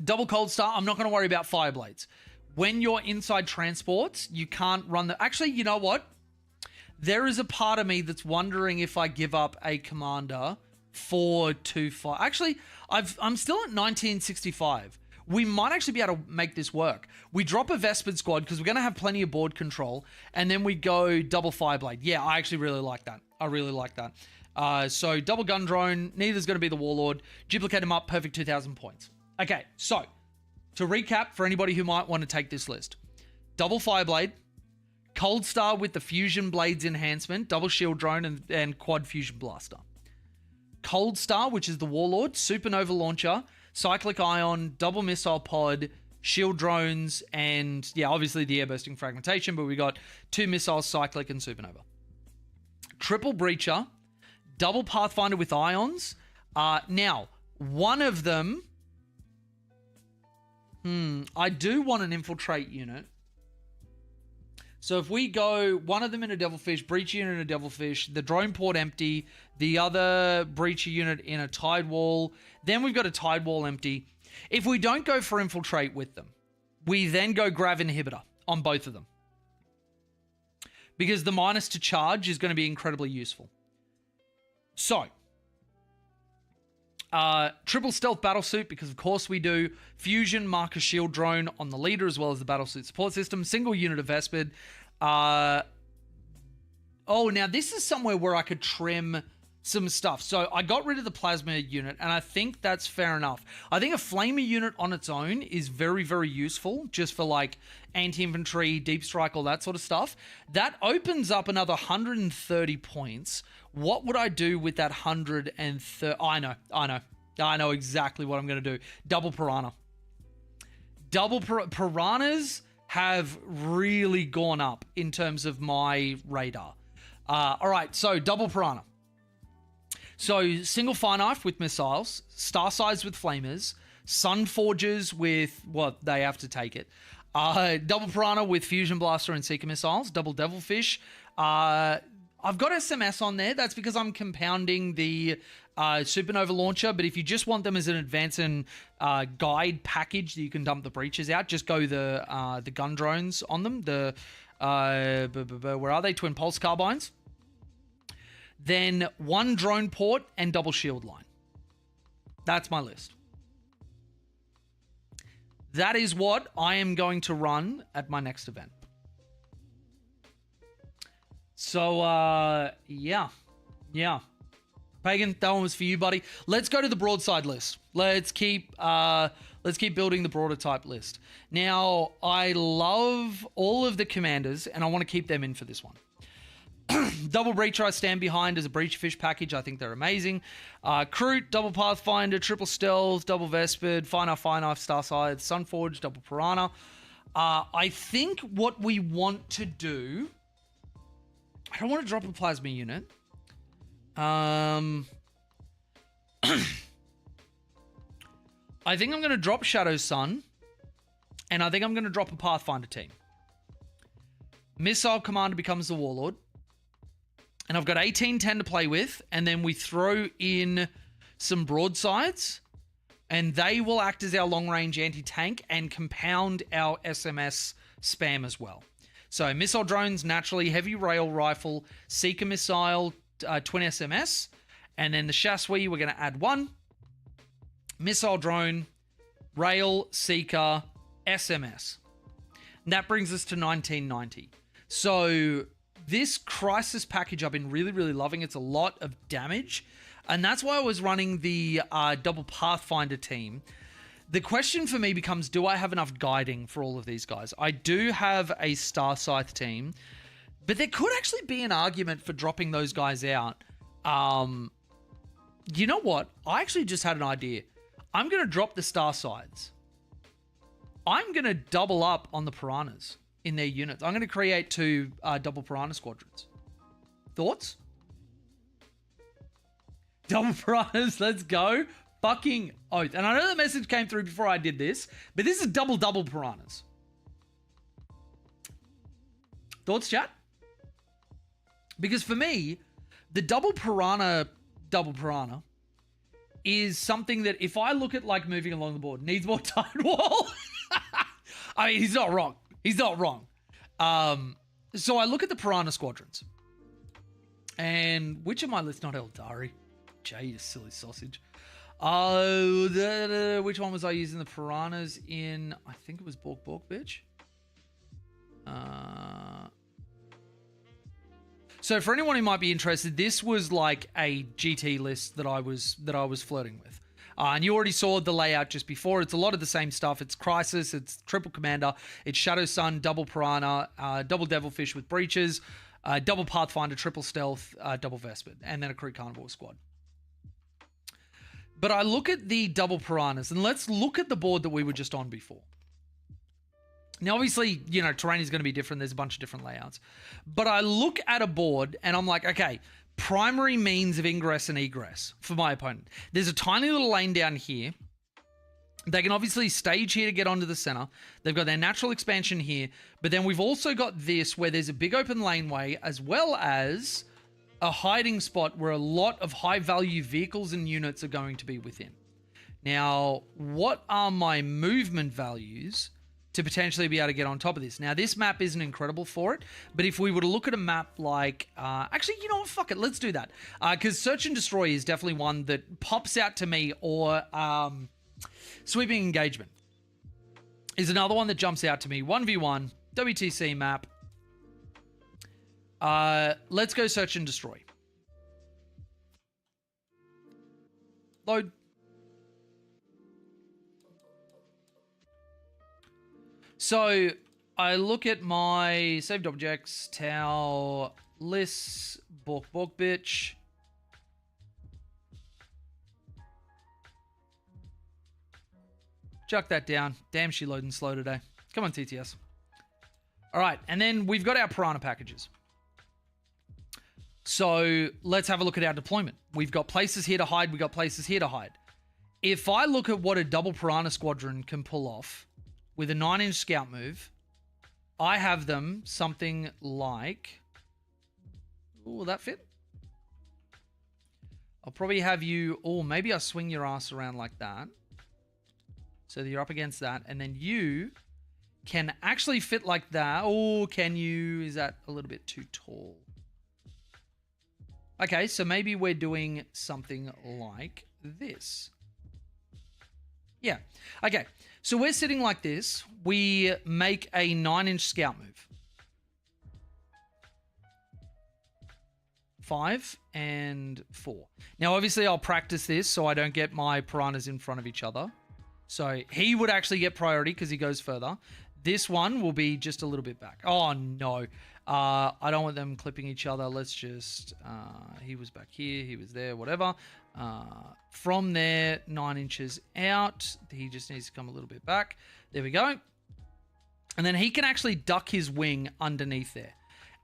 Double Cold Star, I'm not going to worry about Fireblades. When you're inside transports, you can't run the... Actually, you know what? There is a part of me that's wondering if I give up a commander for 2-5. Actually, I'm still at 1965. We might actually be able to make this work. We drop a Vespid squad because we're going to have plenty of board control, and then we go double Fireblade. Yeah, I actually really like that. I really like that. So double Gun Drone, neither's going to be the Warlord. Duplicate him up, perfect 2,000 points. Okay, so to recap for anybody who might want to take this list. Double Fireblade, Cold Star with the Fusion Blades enhancement, double Shield Drone and quad Fusion Blaster. Cold Star, which is the Warlord, Supernova Launcher, Cyclic Ion, double Missile Pod, Shield Drones, and yeah, obviously the Airbursting Fragmentation, but we got 2 missiles, Cyclic and Supernova. Triple Breacher, double Pathfinder with Ions. Now, one of them... I do want an Infiltrate unit. So if we go one of them in a Devilfish, Breacher unit in a Devilfish, the Drone Port empty, the other Breacher unit in a Tide Wall, then we've got a Tide Wall empty. If we don't go for Infiltrate with them, we then go Grav Inhibitor on both of them. Because the minus to charge is going to be incredibly useful. So... triple stealth battlesuit, because of course we do. Fusion marker shield drone on the leader as well as the battlesuit support system. Single unit of Vespid. Oh, now this is somewhere where I could trim some stuff. So I got rid of the plasma unit, and I think that's fair enough. I think a flamer unit on its own is very, very useful, just for like anti-infantry, deep strike, all that sort of stuff. That opens up another 130 points. What would I do with that 130? I know exactly what I'm going to do. Double Piranha. Piranhas have really gone up in terms of my radar. All right, so double Piranha. So single Fire Knife with missiles, Star Sides with flamers, Sun Forges with, well, they have to take it. Double Piranha with Fusion Blaster and Seeker missiles, double Devilfish. I've got SMS on there. That's because I'm compounding the Supernova Launcher, but if you just want them as an advance and guide package that you can dump the breaches out, just go the gun drones on them. The where are they? Twin Pulse Carbines. Then one drone port and double shield line. That's my list. That is what I am going to run at my next event. So, yeah. Pagan, that one was for you, buddy. Let's go to the broadside list. Let's keep building the broader type list. Now, I love all of the commanders, and I want to keep them in for this one. Double Breacher I stand behind as a Breacher Fish package. I think they're amazing. Kroot, Double Pathfinder, Triple Stealth, Double Vespid, Fine Knife, Starscythe, Sunforge, Double Piranha. I think what we want to do... I don't want to drop a Plasma unit. I think I'm going to drop Shadow Sun. And I think I'm going to drop a Pathfinder team. Missile Commander becomes the Warlord. And I've got 1810 to play with. And then we throw in some broadsides. And they will act as our long-range anti-tank and compound our SMS spam as well. So missile drones, naturally, heavy rail rifle, seeker missile, twin SMS. And then the Chassis, we're going to add 1. Missile drone, rail, seeker, SMS. And that brings us to 1990. So this Crisis package I've been really, really loving. It's a lot of damage. And that's why I was running the double Pathfinder team. The question for me becomes, do I have enough guiding for all of these guys? I do have a Starscythe team, but there could actually be an argument for dropping those guys out. You know what? I actually just had an idea. I'm going to drop the Starscythes. I'm going to double up on the Piranhas in their units. I'm going to create 2 double Piranha squadrons. Thoughts? Double Piranhas, let's go. Fucking oath. And I know the message came through before I did this, but this is double Piranhas. Thoughts, chat? Because for me, the double Piranha is something that if I look at like moving along the board, needs more tide wall. I mean, he's not wrong. He's not wrong. So I look at the Piranha squadrons. And which of my list? Not Eldari. Jay, you silly sausage. Which one was I using the Piranhas in? I think it was Bork, bitch. So for anyone who might be interested, this was like a GT list that I was flirting with. And you already saw the layout just before. It's a lot of the same stuff. It's Crisis, it's Triple Commander, it's Shadow Sun, Double Piranha, Double Devilfish with Breaches, Double Pathfinder, Triple Stealth, Double Vespid, and then a Kroot Carnivore squad. But I look at the double Piranhas, and let's look at the board that we were just on before. Now, obviously, you know, terrain is going to be different. There's a bunch of different layouts. But I look at a board, and I'm like, okay, primary means of ingress and egress for my opponent. There's a tiny little lane down here. They can obviously stage here to get onto the center. They've got their natural expansion here. But then we've also got this where there's a big open laneway, as well as a hiding spot where a lot of high-value vehicles and units are going to be within. Now, what are my movement values to potentially be able to get on top of this? Now, this map isn't incredible for it, but if we were to look at a map like... actually, you know what? Fuck it. Let's do that. Because Search and Destroy is definitely one that pops out to me, or Sweeping Engagement is another one that jumps out to me. 1v1, WTC map. Let's go Search and Destroy. Load. So I look at my saved objects, Tau, lists, Bork bitch. Chuck that down. Damn, she loading slow today. Come on, TTS. All right, and then we've got our Piranha packages. So let's have a look at our deployment. We've got places here to hide. We've got places here to hide. If I look at what a double Piranha squadron can pull off with a 9-inch scout move, I have them something like... Ooh, will that fit? I'll probably have you... Oh, maybe I'll swing your ass around like that, so that you're up against that. And then you can actually fit like that. Oh, can you? Is that a little bit too tall? Okay, so maybe we're doing something like this. Yeah. Okay, so we're sitting like this. We make a 9-inch scout move. 5 and 4. Now, obviously, I'll practice this so I don't get my Piranhas in front of each other. So he would actually get priority because he goes further. This one will be just a little bit back. Oh, no. I don't want them clipping each other. Let's just, he was back here, he was there, whatever. From there, 9 inches out. He just needs to come a little bit back. There we go. And then he can actually duck his wing underneath there.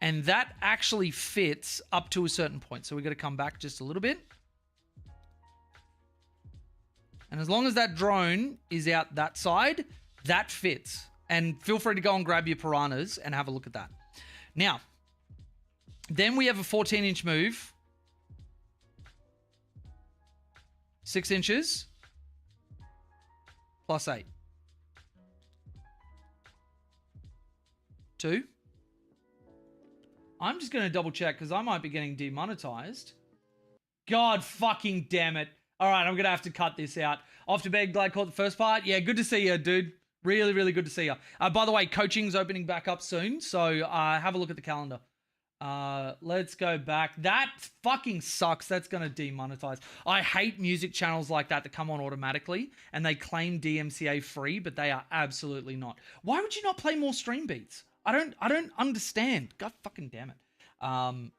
And that actually fits up to a certain point. So we've got to come back just a little bit. And as long as that drone is out that side, that fits. And feel free to go and grab your piranhas and have a look at that. Now, then we have a 14-inch move. 6 inches. Plus 8. 2. I'm just going to double check because I might be getting demonetized. God fucking damn it. All right, I'm going to have to cut this out. Off to bed, glad caught the first part. Yeah, good to see you, dude. Really, really good to see you. By the way, coaching's opening back up soon, so have a look at the calendar. Let's go back. That fucking sucks. That's going to demonetize. I hate music channels like that come on automatically, and they claim DMCA free, but they are absolutely not. Why would you not play more stream beats? I don't understand. God fucking damn it.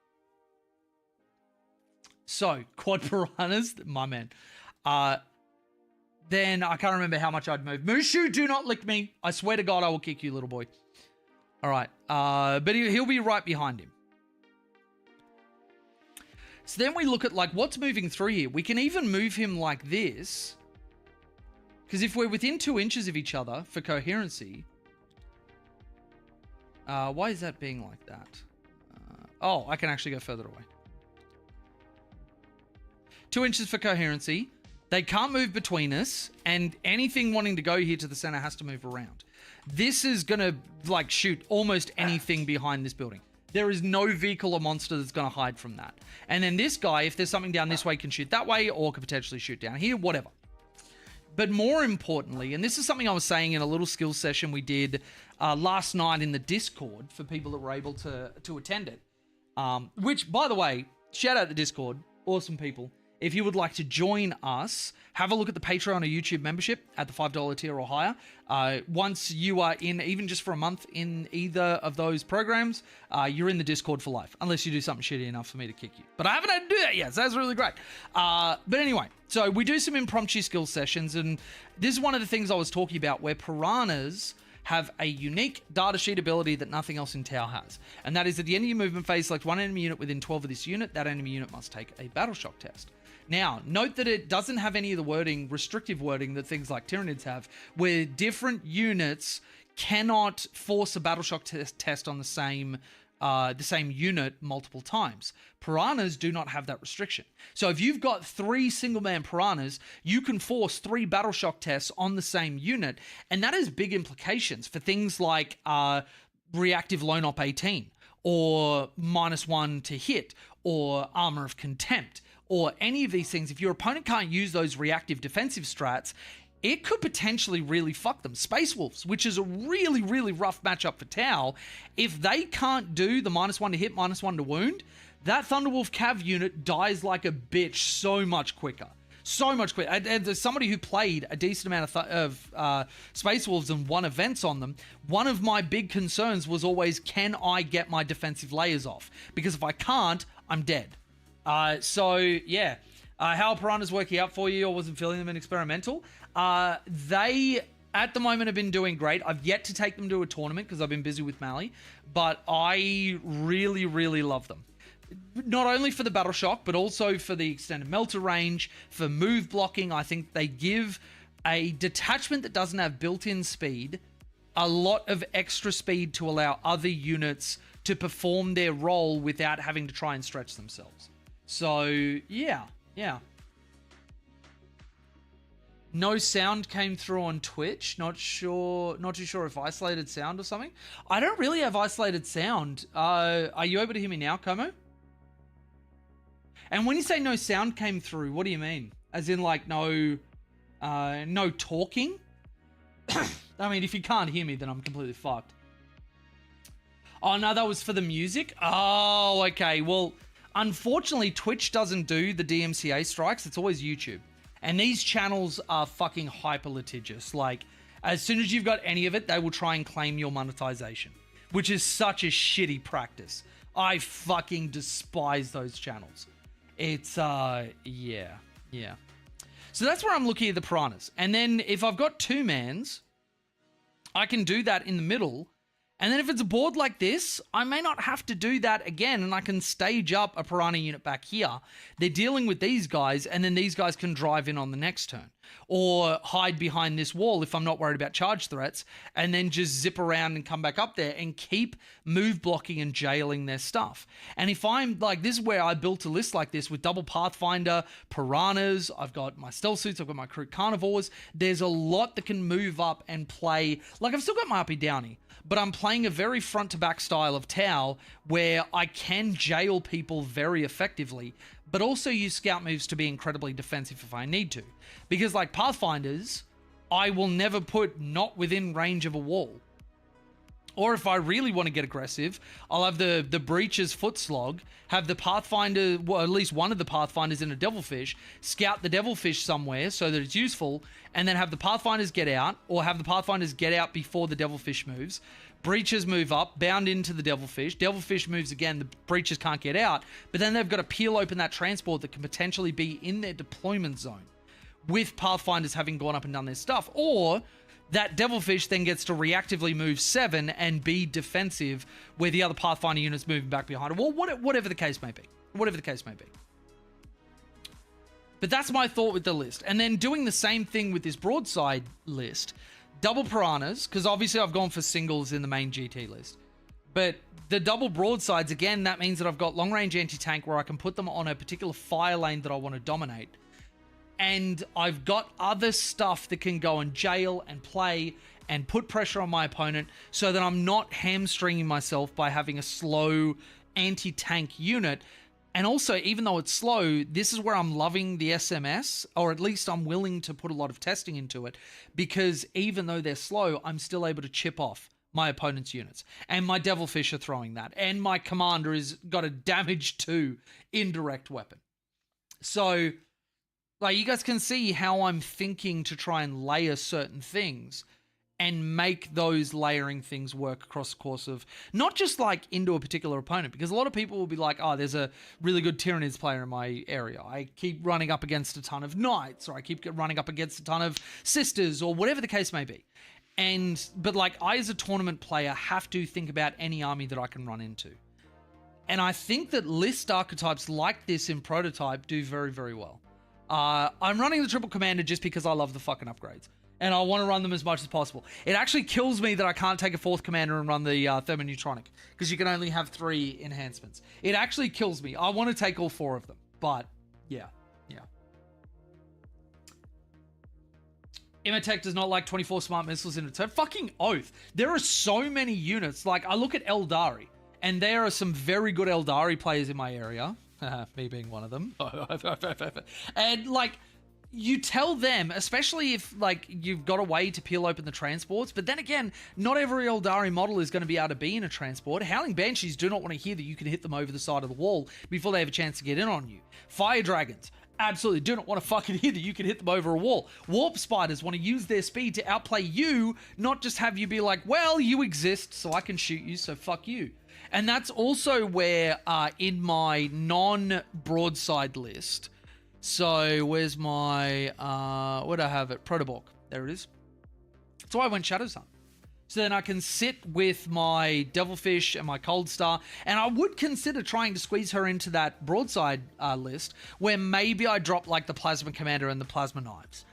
So, quad piranhas, my man. Then I can't remember how much I'd move. Mushu, do not lick me. I swear to God, I will kick you, little boy. All right. But he'll be right behind him. So then we look at like what's moving through here. We can even move him like this. Because if we're within 2 inches of each other for coherency. Why is that being like that? Oh, I can actually go further away. 2 inches for coherency. They can't move between us, and anything wanting to go here to the center has to move around. This is going to, like, shoot almost anything behind this building. There is no vehicle or monster that's going to hide from that. And then this guy, if there's something down this way, can shoot that way, or could potentially shoot down here, whatever. But more importantly, and this is something I was saying in a little skills session we did last night in the Discord for people that were able to attend it. Which, by the way, shout out the Discord. Awesome people. If you would like to join us, have a look at the Patreon or YouTube membership at the $5 tier or higher. Once you are in, even just for a month in either of those programs, you're in the Discord for life, unless you do something shitty enough for me to kick you. But I haven't had to do that yet, so that's really great. But anyway, so we do some impromptu skill sessions, and this is one of the things I was talking about where piranhas have a unique data sheet ability that nothing else in Tau has. And that is at the end of your movement phase, select one enemy unit within 12 of this unit. That enemy unit must take a battle shock test. Now, note that it doesn't have any of the wording, restrictive wording that things like Tyranids have, where different units cannot force a battle shock test on the same unit multiple times. Piranhas do not have that restriction. So if you've got 3 single-man piranhas, you can force 3 battle shock tests on the same unit, and that has big implications for things like reactive lone op 18, or -1 to hit, or armor of contempt, or any of these things. If your opponent can't use those reactive defensive strats, it could potentially really fuck them. Space Wolves, which is a really, really rough matchup for Tau, if they can't do the -1 to hit, -1 to wound, that Thunderwolf Cav unit dies like a bitch so much quicker. So much quicker. And as somebody who played a decent amount of Space Wolves and won events on them, one of my big concerns was always, can I get my defensive layers off? Because if I can't, I'm dead. So, yeah. How are piranhas working out for you? I wasn't feeling them in experimental. They, at the moment, have been doing great. I've yet to take them to a tournament because I've been busy with Mally, but I really, really love them. Not only for the battle shock, but also for the extended melter range, for move blocking. I think they give a detachment that doesn't have built-in speed a lot of extra speed to allow other units to perform their role without having to try and stretch themselves. So, yeah. No sound came through on Twitch. Not too sure if isolated sound or something. I don't really have isolated sound. Are you able to hear me now, Como? And when you say no sound came through, what do you mean? As in like no talking? I mean, if you can't hear me, then I'm completely fucked. Oh, no, that was for the music? Oh, okay. Well, unfortunately, Twitch doesn't do the DMCA strikes. It's always YouTube. And these channels are fucking hyper litigious. Like, as soon as you've got any of it, they will try and claim your monetization. which is such a shitty practice. I fucking despise those channels. It's, yeah. So that's where I'm looking at the piranhas. And then if I've got 2-mans, I can do that in the middle. And then if it's a board like this, I may not have to do that again, and I can stage up a piranha unit back here. They're dealing with these guys, and then these guys can drive in on the next turn. Or hide behind this wall if I'm not worried about charge threats, and then just zip around and come back up there and keep move blocking and jailing their stuff. And if I'm like, this is where I built a list like this with double Pathfinder, piranhas, I've got my stealth suits, I've got my crew carnivores. There's a lot that can move up and play. Like, I've still got my Uppy Downy, but I'm playing a very front to back style of Tau where I can jail people very effectively, but also use scout moves to be incredibly defensive if I need to. Because like Pathfinders, I will never put not within range of a wall. Or if I really want to get aggressive, I'll have the Breacher's Footslog, have the Pathfinder, well, at least one of the Pathfinders in a Devilfish, scout the Devilfish somewhere so that it's useful, and then have the Pathfinders get out, or have the Pathfinders get out before the Devilfish moves. Breachers move up, bound into the Devilfish. Devilfish moves again, the Breachers can't get out, but then they've got to peel open that transport that can potentially be in their deployment zone, with Pathfinders having gone up and done their stuff. Or that Devilfish then gets to reactively move 7 and be defensive where the other Pathfinder unit's moving back behind a wall, whatever the case may be. Whatever the case may be. But that's my thought with the list. And then doing the same thing with this broadside list. Double piranhas, because obviously I've gone for singles in the main GT list. But the double broadsides, again, that means that I've got long-range anti-tank where I can put them on a particular fire lane that I want to dominate. And I've got other stuff that can go and jail and play and put pressure on my opponent so that I'm not hamstringing myself by having a slow anti-tank unit. And also, even though it's slow, this is where I'm loving the SMS, or at least I'm willing to put a lot of testing into it, because even though they're slow, I'm still able to chip off my opponent's units. And my Devilfish are throwing that. And my commander has got a damage 2 indirect weapon. So like, you guys can see how I'm thinking to try and layer certain things and make those layering things work across the course of not just like into a particular opponent, because a lot of people will be like, oh, there's a really good Tyranids player in my area. I keep running up against a ton of Knights, or I keep running up against a ton of Sisters, or whatever the case may be. But like, I as a tournament player have to think about any army that I can run into. And I think that list archetypes like this in Prototype do very, very well. I'm running the Triple Commander just because I love the fucking upgrades. And I want to run them as much as possible. It actually kills me that I can't take a 4th Commander and run the Thermoneutronic, because you can only have 3 enhancements. It actually kills me. I want to take all 4 of them. But, yeah. Imatech does not like 24 smart missiles in a turn. Fucking oath. There are so many units. Like, I look at Eldari, and there are some very good Eldari players in my area. Me being one of them. And like, you tell them, especially if like you've got a way to peel open the transports, but then again, not every Eldari model is going to be able to be in a transport. Howling Banshees do not want to hear that you can hit them over the side of the wall before they have a chance to get in on you. Fire Dragons absolutely do not want to fucking hear that you can hit them over a wall. Warp Spiders want to use their speed to outplay you, not just have you be like, well, you exist, so I can shoot you, so fuck you. And that's also where, in my non-broadside list, so where's my, where do I have it? Protoborg. There it is. So I went Shadow Sun. So then I can sit with my Devilfish and my Cold Star, and I would consider trying to squeeze her into that broadside list, where maybe I drop like the Plasma Commander and the Plasma Knives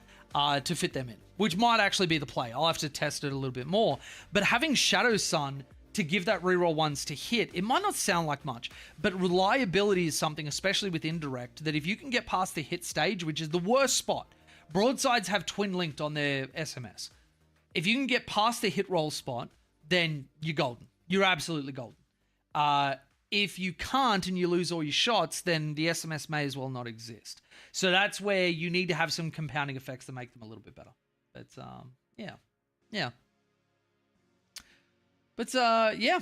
to fit them in, which might actually be the play. I'll have to test it a little bit more. But having Shadow Sun to give that reroll ones to hit, it might not sound like much, but reliability is something, especially with indirect, that if you can get past the hit stage, which is the worst spot, broadsides have twin linked on their SMS. If you can get past the hit roll spot, then you're golden. You're absolutely golden. If you can't and you lose all your shots, then the SMS may as well not exist. So that's where you need to have some compounding effects to make them a little bit better. But yeah. But yeah,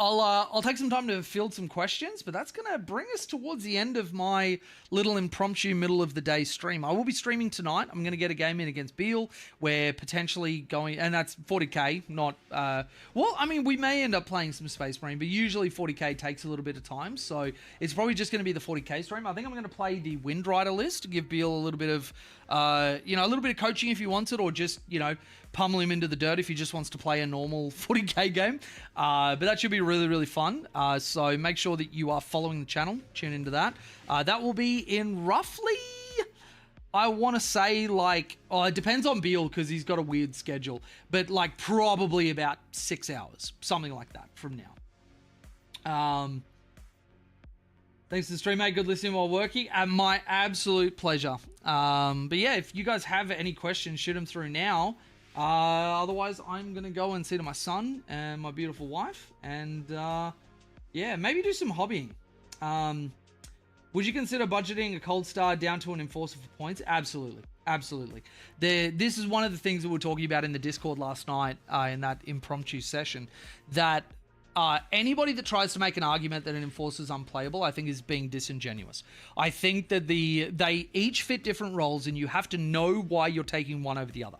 I'll take some time to field some questions, but that's going to bring us towards the end of my little impromptu middle of the day stream. I will be streaming tonight. I'm going to get a game in against Beal. We're potentially going, and that's 40k, not, well, I mean, we may end up playing some Space Marine, but usually 40k takes a little bit of time, so it's probably just going to be the 40k stream. I think I'm going to play the Wind Rider list to give Beal a little bit of, a little bit of coaching if he wants it, or just, pummel him into the dirt if he just wants to play a normal 40k game. But that should be really, really fun. So make sure that you are following the channel. Tune into that. That will be in roughly, I want to say it depends on Beal because he's got a weird schedule, but probably about 6 hours, something like that from now. Thanks to the stream, mate. Good listening while working. My absolute pleasure. But yeah, if you guys have any questions, shoot them through now. Otherwise, I'm going to go and see to my son and my beautiful wife. And yeah, maybe do some hobbying. Would you consider budgeting a Cold Star down to an Enforcer for points? Absolutely. Absolutely. This is one of the things that we were talking about in the Discord last night in that impromptu session, that anybody that tries to make an argument that an Enforcer is unplayable, I think is being disingenuous. I think that they each fit different roles and you have to know why you're taking one over the other.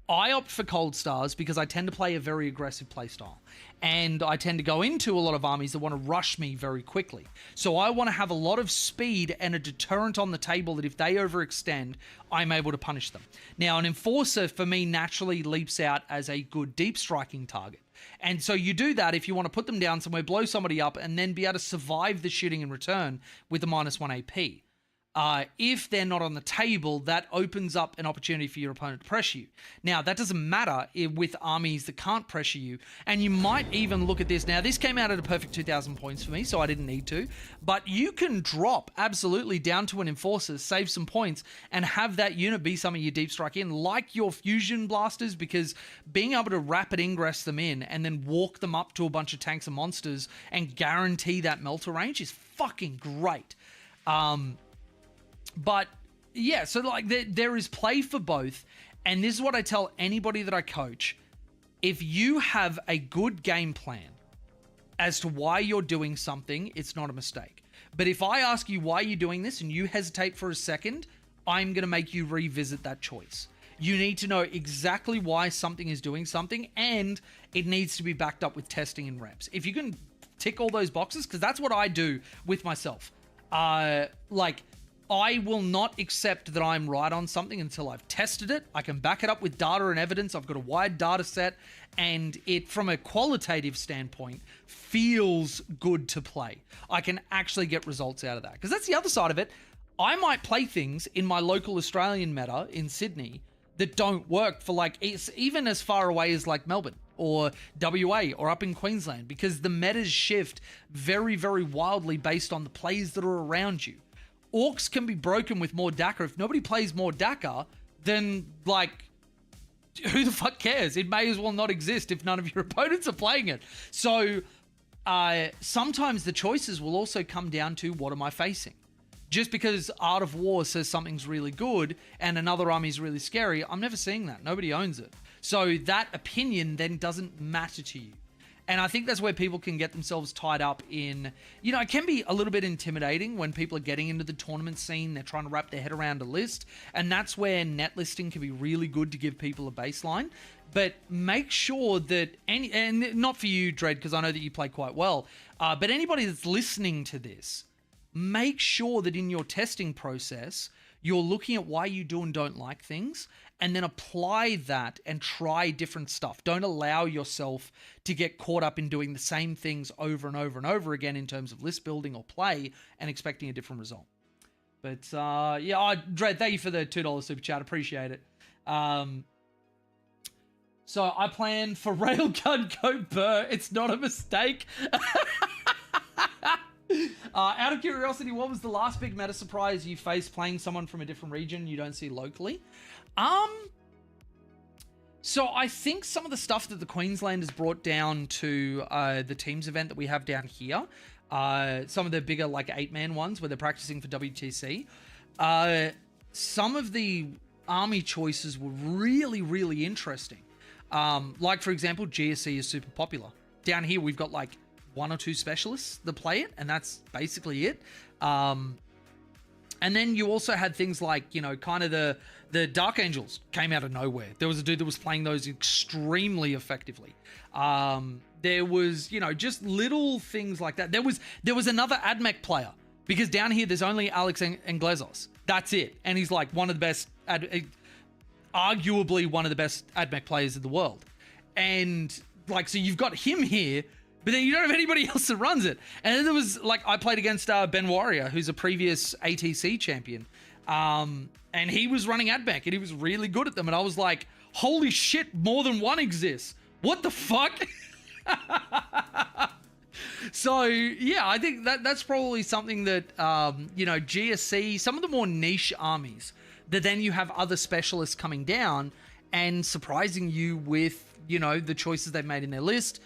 I opt for Cold Stars because I tend to play a very aggressive playstyle. And I tend to go into a lot of armies that want to rush me very quickly. So I want to have a lot of speed and a deterrent on the table that if they overextend, I'm able to punish them. Now, an Enforcer, for me, naturally leaps out as a good deep striking target. And so you do that if you want to put them down somewhere, blow somebody up, and then be able to survive the shooting in return with a -1 AP. If they're not on the table, that opens up an opportunity for your opponent to pressure you. Now, that doesn't matter with armies that can't pressure you. And you might even look at this. Now, this came out at a perfect 2,000 points for me, so I didn't need to. But you can drop absolutely down to an Enforcer, save some points, and have that unit be something you deep strike in, like your Fusion Blasters, because being able to rapid ingress them in and then walk them up to a bunch of tanks and monsters and guarantee that melter range is fucking great. But yeah, so there is play for both. And this is what I tell anybody that I coach. If you have a good game plan as to why you're doing something, it's not a mistake. But if I ask you why you're doing this and you hesitate for a second, I'm going to make you revisit that choice. You need to know exactly why something is doing something, and it needs to be backed up with testing and reps. If you can tick all those boxes, because that's what I do with myself. I will not accept that I'm right on something until I've tested it. I can back it up with data and evidence. I've got a wide data set, and it, from a qualitative standpoint, feels good to play. I can actually get results out of that. Because that's the other side of it. I might play things in my local Australian meta in Sydney that don't work for it's even as far away as Melbourne or WA or up in Queensland, because the metas shift very, very wildly based on the plays that are around you. Orcs can be broken with more Dakar. If nobody plays more Dakar, then, who the fuck cares? It may as well not exist if none of your opponents are playing it. So, sometimes the choices will also come down to, what am I facing? Just because Art of War says something's really good and another army's really scary, I'm never seeing that. Nobody owns it. So that opinion then doesn't matter to you. And I think that's where people can get themselves tied up in, it can be a little bit intimidating when people are getting into the tournament scene. They're trying to wrap their head around a list. And that's where net listing can be really good to give people a baseline. But make sure that, and not for you, Dread, because I know that you play quite well, but anybody that's listening to this, make sure that in your testing process, you're looking at why you do and don't like things, and then apply that and try different stuff. Don't allow yourself to get caught up in doing the same things over and over and over again in terms of list building or play and expecting a different result. But Dread, thank you for the $2 super chat. Appreciate it. So I plan for Railgun Go Burr. It's not a mistake. Out of curiosity, what was the last big meta surprise you faced playing someone from a different region you don't see locally? So I think some of the stuff that the Queenslanders brought down to the teams event that we have down here, some of the bigger 8-man ones where they're practicing for WTC, some of the army choices were really, really interesting. For example, GSC is super popular. Down here, we've got one or two specialists that play it, and that's basically it. And then you also had things like, kind of the Dark Angels came out of nowhere. There was a dude that was playing those extremely effectively. There was, just little things like that. There was another AdMech player, because down here there's only Alex Anglezos. That's it. And he's like one of the best, arguably one of the best AdMech players in the world. And like, so you've got him here, but then you don't have anybody else that runs it. And then there was I played against Ben Warrior, who's a previous ATC champion. And he was running AdMech and he was really good at them. And I was like, holy shit, more than one exists. What the fuck? So yeah, I think that's probably something that, GSC, some of the more niche armies, that then you have other specialists coming down and surprising you with, the choices they've made in their list.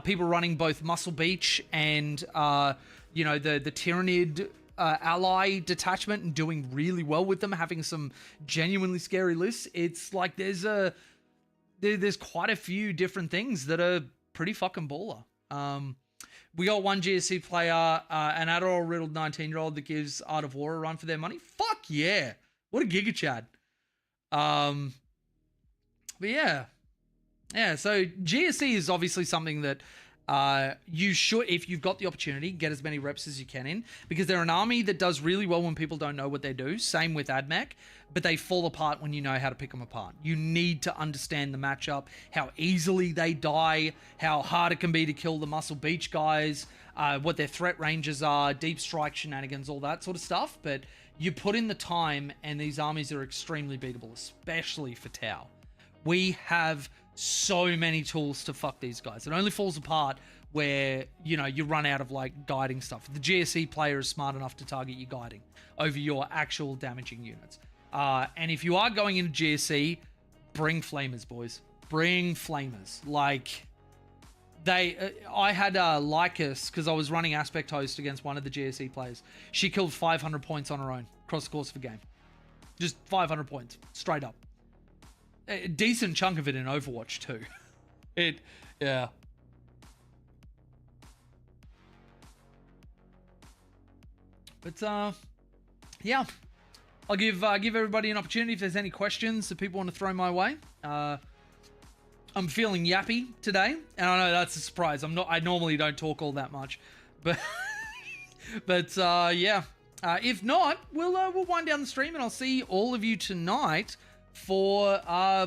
People running both Muscle Beach and, the Tyrannid ally detachment and doing really well with them, having some genuinely scary lists. It's like there's quite a few different things that are pretty fucking baller. We got one GSC player, an Adderall riddled 19-year-old that gives Art of War a run for their money. Fuck yeah. What a Giga Chad. But yeah. Yeah, so GSC is obviously something that you should, if you've got the opportunity, get as many reps as you can in, because they're an army that does really well when people don't know what they do. Same with AdMech, but they fall apart when you know how to pick them apart. You need to understand the matchup, how easily they die, how hard it can be to kill the Muscle Beach guys, what their threat ranges are, deep strike shenanigans, all that sort of stuff. But you put in the time, and these armies are extremely beatable, especially for Tau. We have so many tools to fuck these guys. It only falls apart where, you run out of guiding stuff. The GSE player is smart enough to target your guiding over your actual damaging units. And if you are going into GSE, bring flamers, boys. Bring flamers. I had Lycus, because I was running Aspect Host against one of the GSE players. She killed 500 points on her own across the course of a game. Just 500 points, straight up. A decent chunk of it in Overwatch too. Yeah. But yeah, I'll give everybody an opportunity if there's any questions that people want to throw my way. I'm feeling yappy today, and I know that's a surprise. I normally don't talk all that much, but yeah. If not, we'll wind down the stream, and I'll see all of you tonight for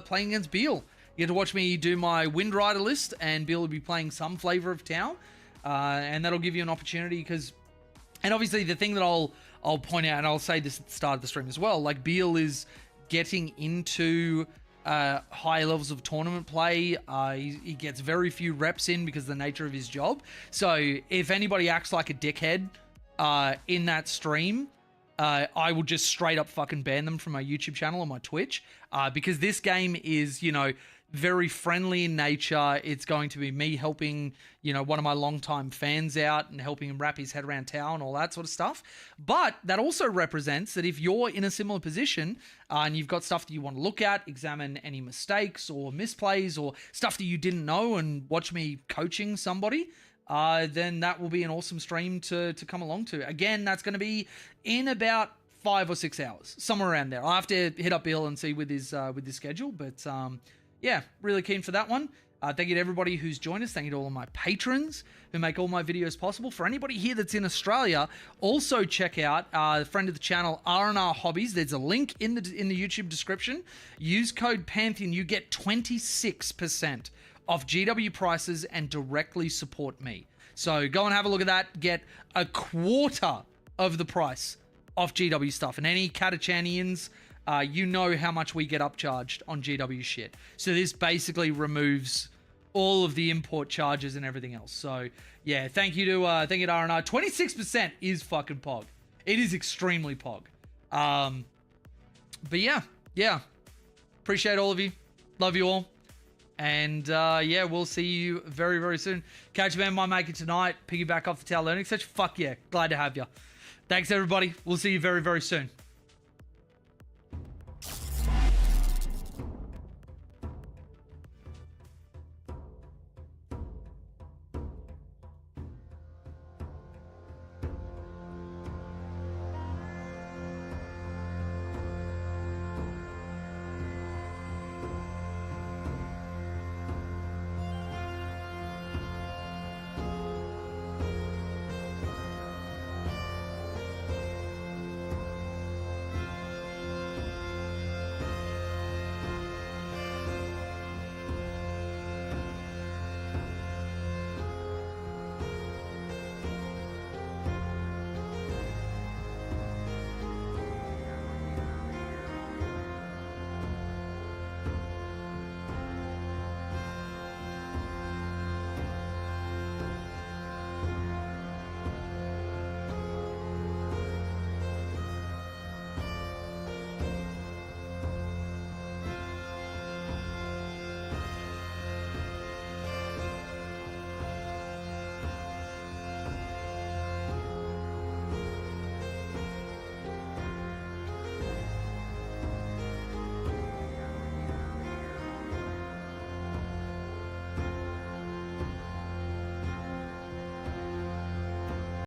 playing against Beal. You get to watch me do my Wind Rider list, and Beal will be playing some flavor of Tau, and that'll give you an opportunity and obviously the thing that I'll point out, and I'll say this at the start of the stream as well, Beal is getting into higher levels of tournament play. He gets very few reps in because of the nature of his job. So if anybody acts like a dickhead in that stream, I will just straight up fucking ban them from my YouTube channel or my Twitch, because this game is, very friendly in nature. It's going to be me helping, one of my longtime fans out and helping him wrap his head around Tau and all that sort of stuff. But that also represents that if you're in a similar position and you've got stuff that you want to look at, examine any mistakes or misplays or stuff that you didn't know and watch me coaching somebody, then that will be an awesome stream to come along to. Again, that's going to be in about 5 or 6 hours, somewhere around there. I'll have to hit up Bill and see with his schedule, but yeah, really keen for that one. Thank you to everybody who's joined us. Thank you to all of my patrons who make all my videos possible. For anybody here that's in Australia, also check out a friend of the channel, R&R Hobbies. There's a link in the YouTube description. Use code Pantheon. You get 26% off GW prices and directly support me. So go and have a look at that. Get a quarter of the price off GW stuff. And any Catachanians, you know how much we get upcharged on GW shit. So this basically removes all of the import charges and everything else. So yeah, thank you to R&R. 26% is fucking pog. It is extremely pog. But yeah. Appreciate all of you. Love you all. And yeah, we'll see you very, very soon. Catch Man might make it tonight. Piggyback off the Tau Learning Session. Fuck yeah. Glad to have you. Thanks everybody. We'll see you very, very soon.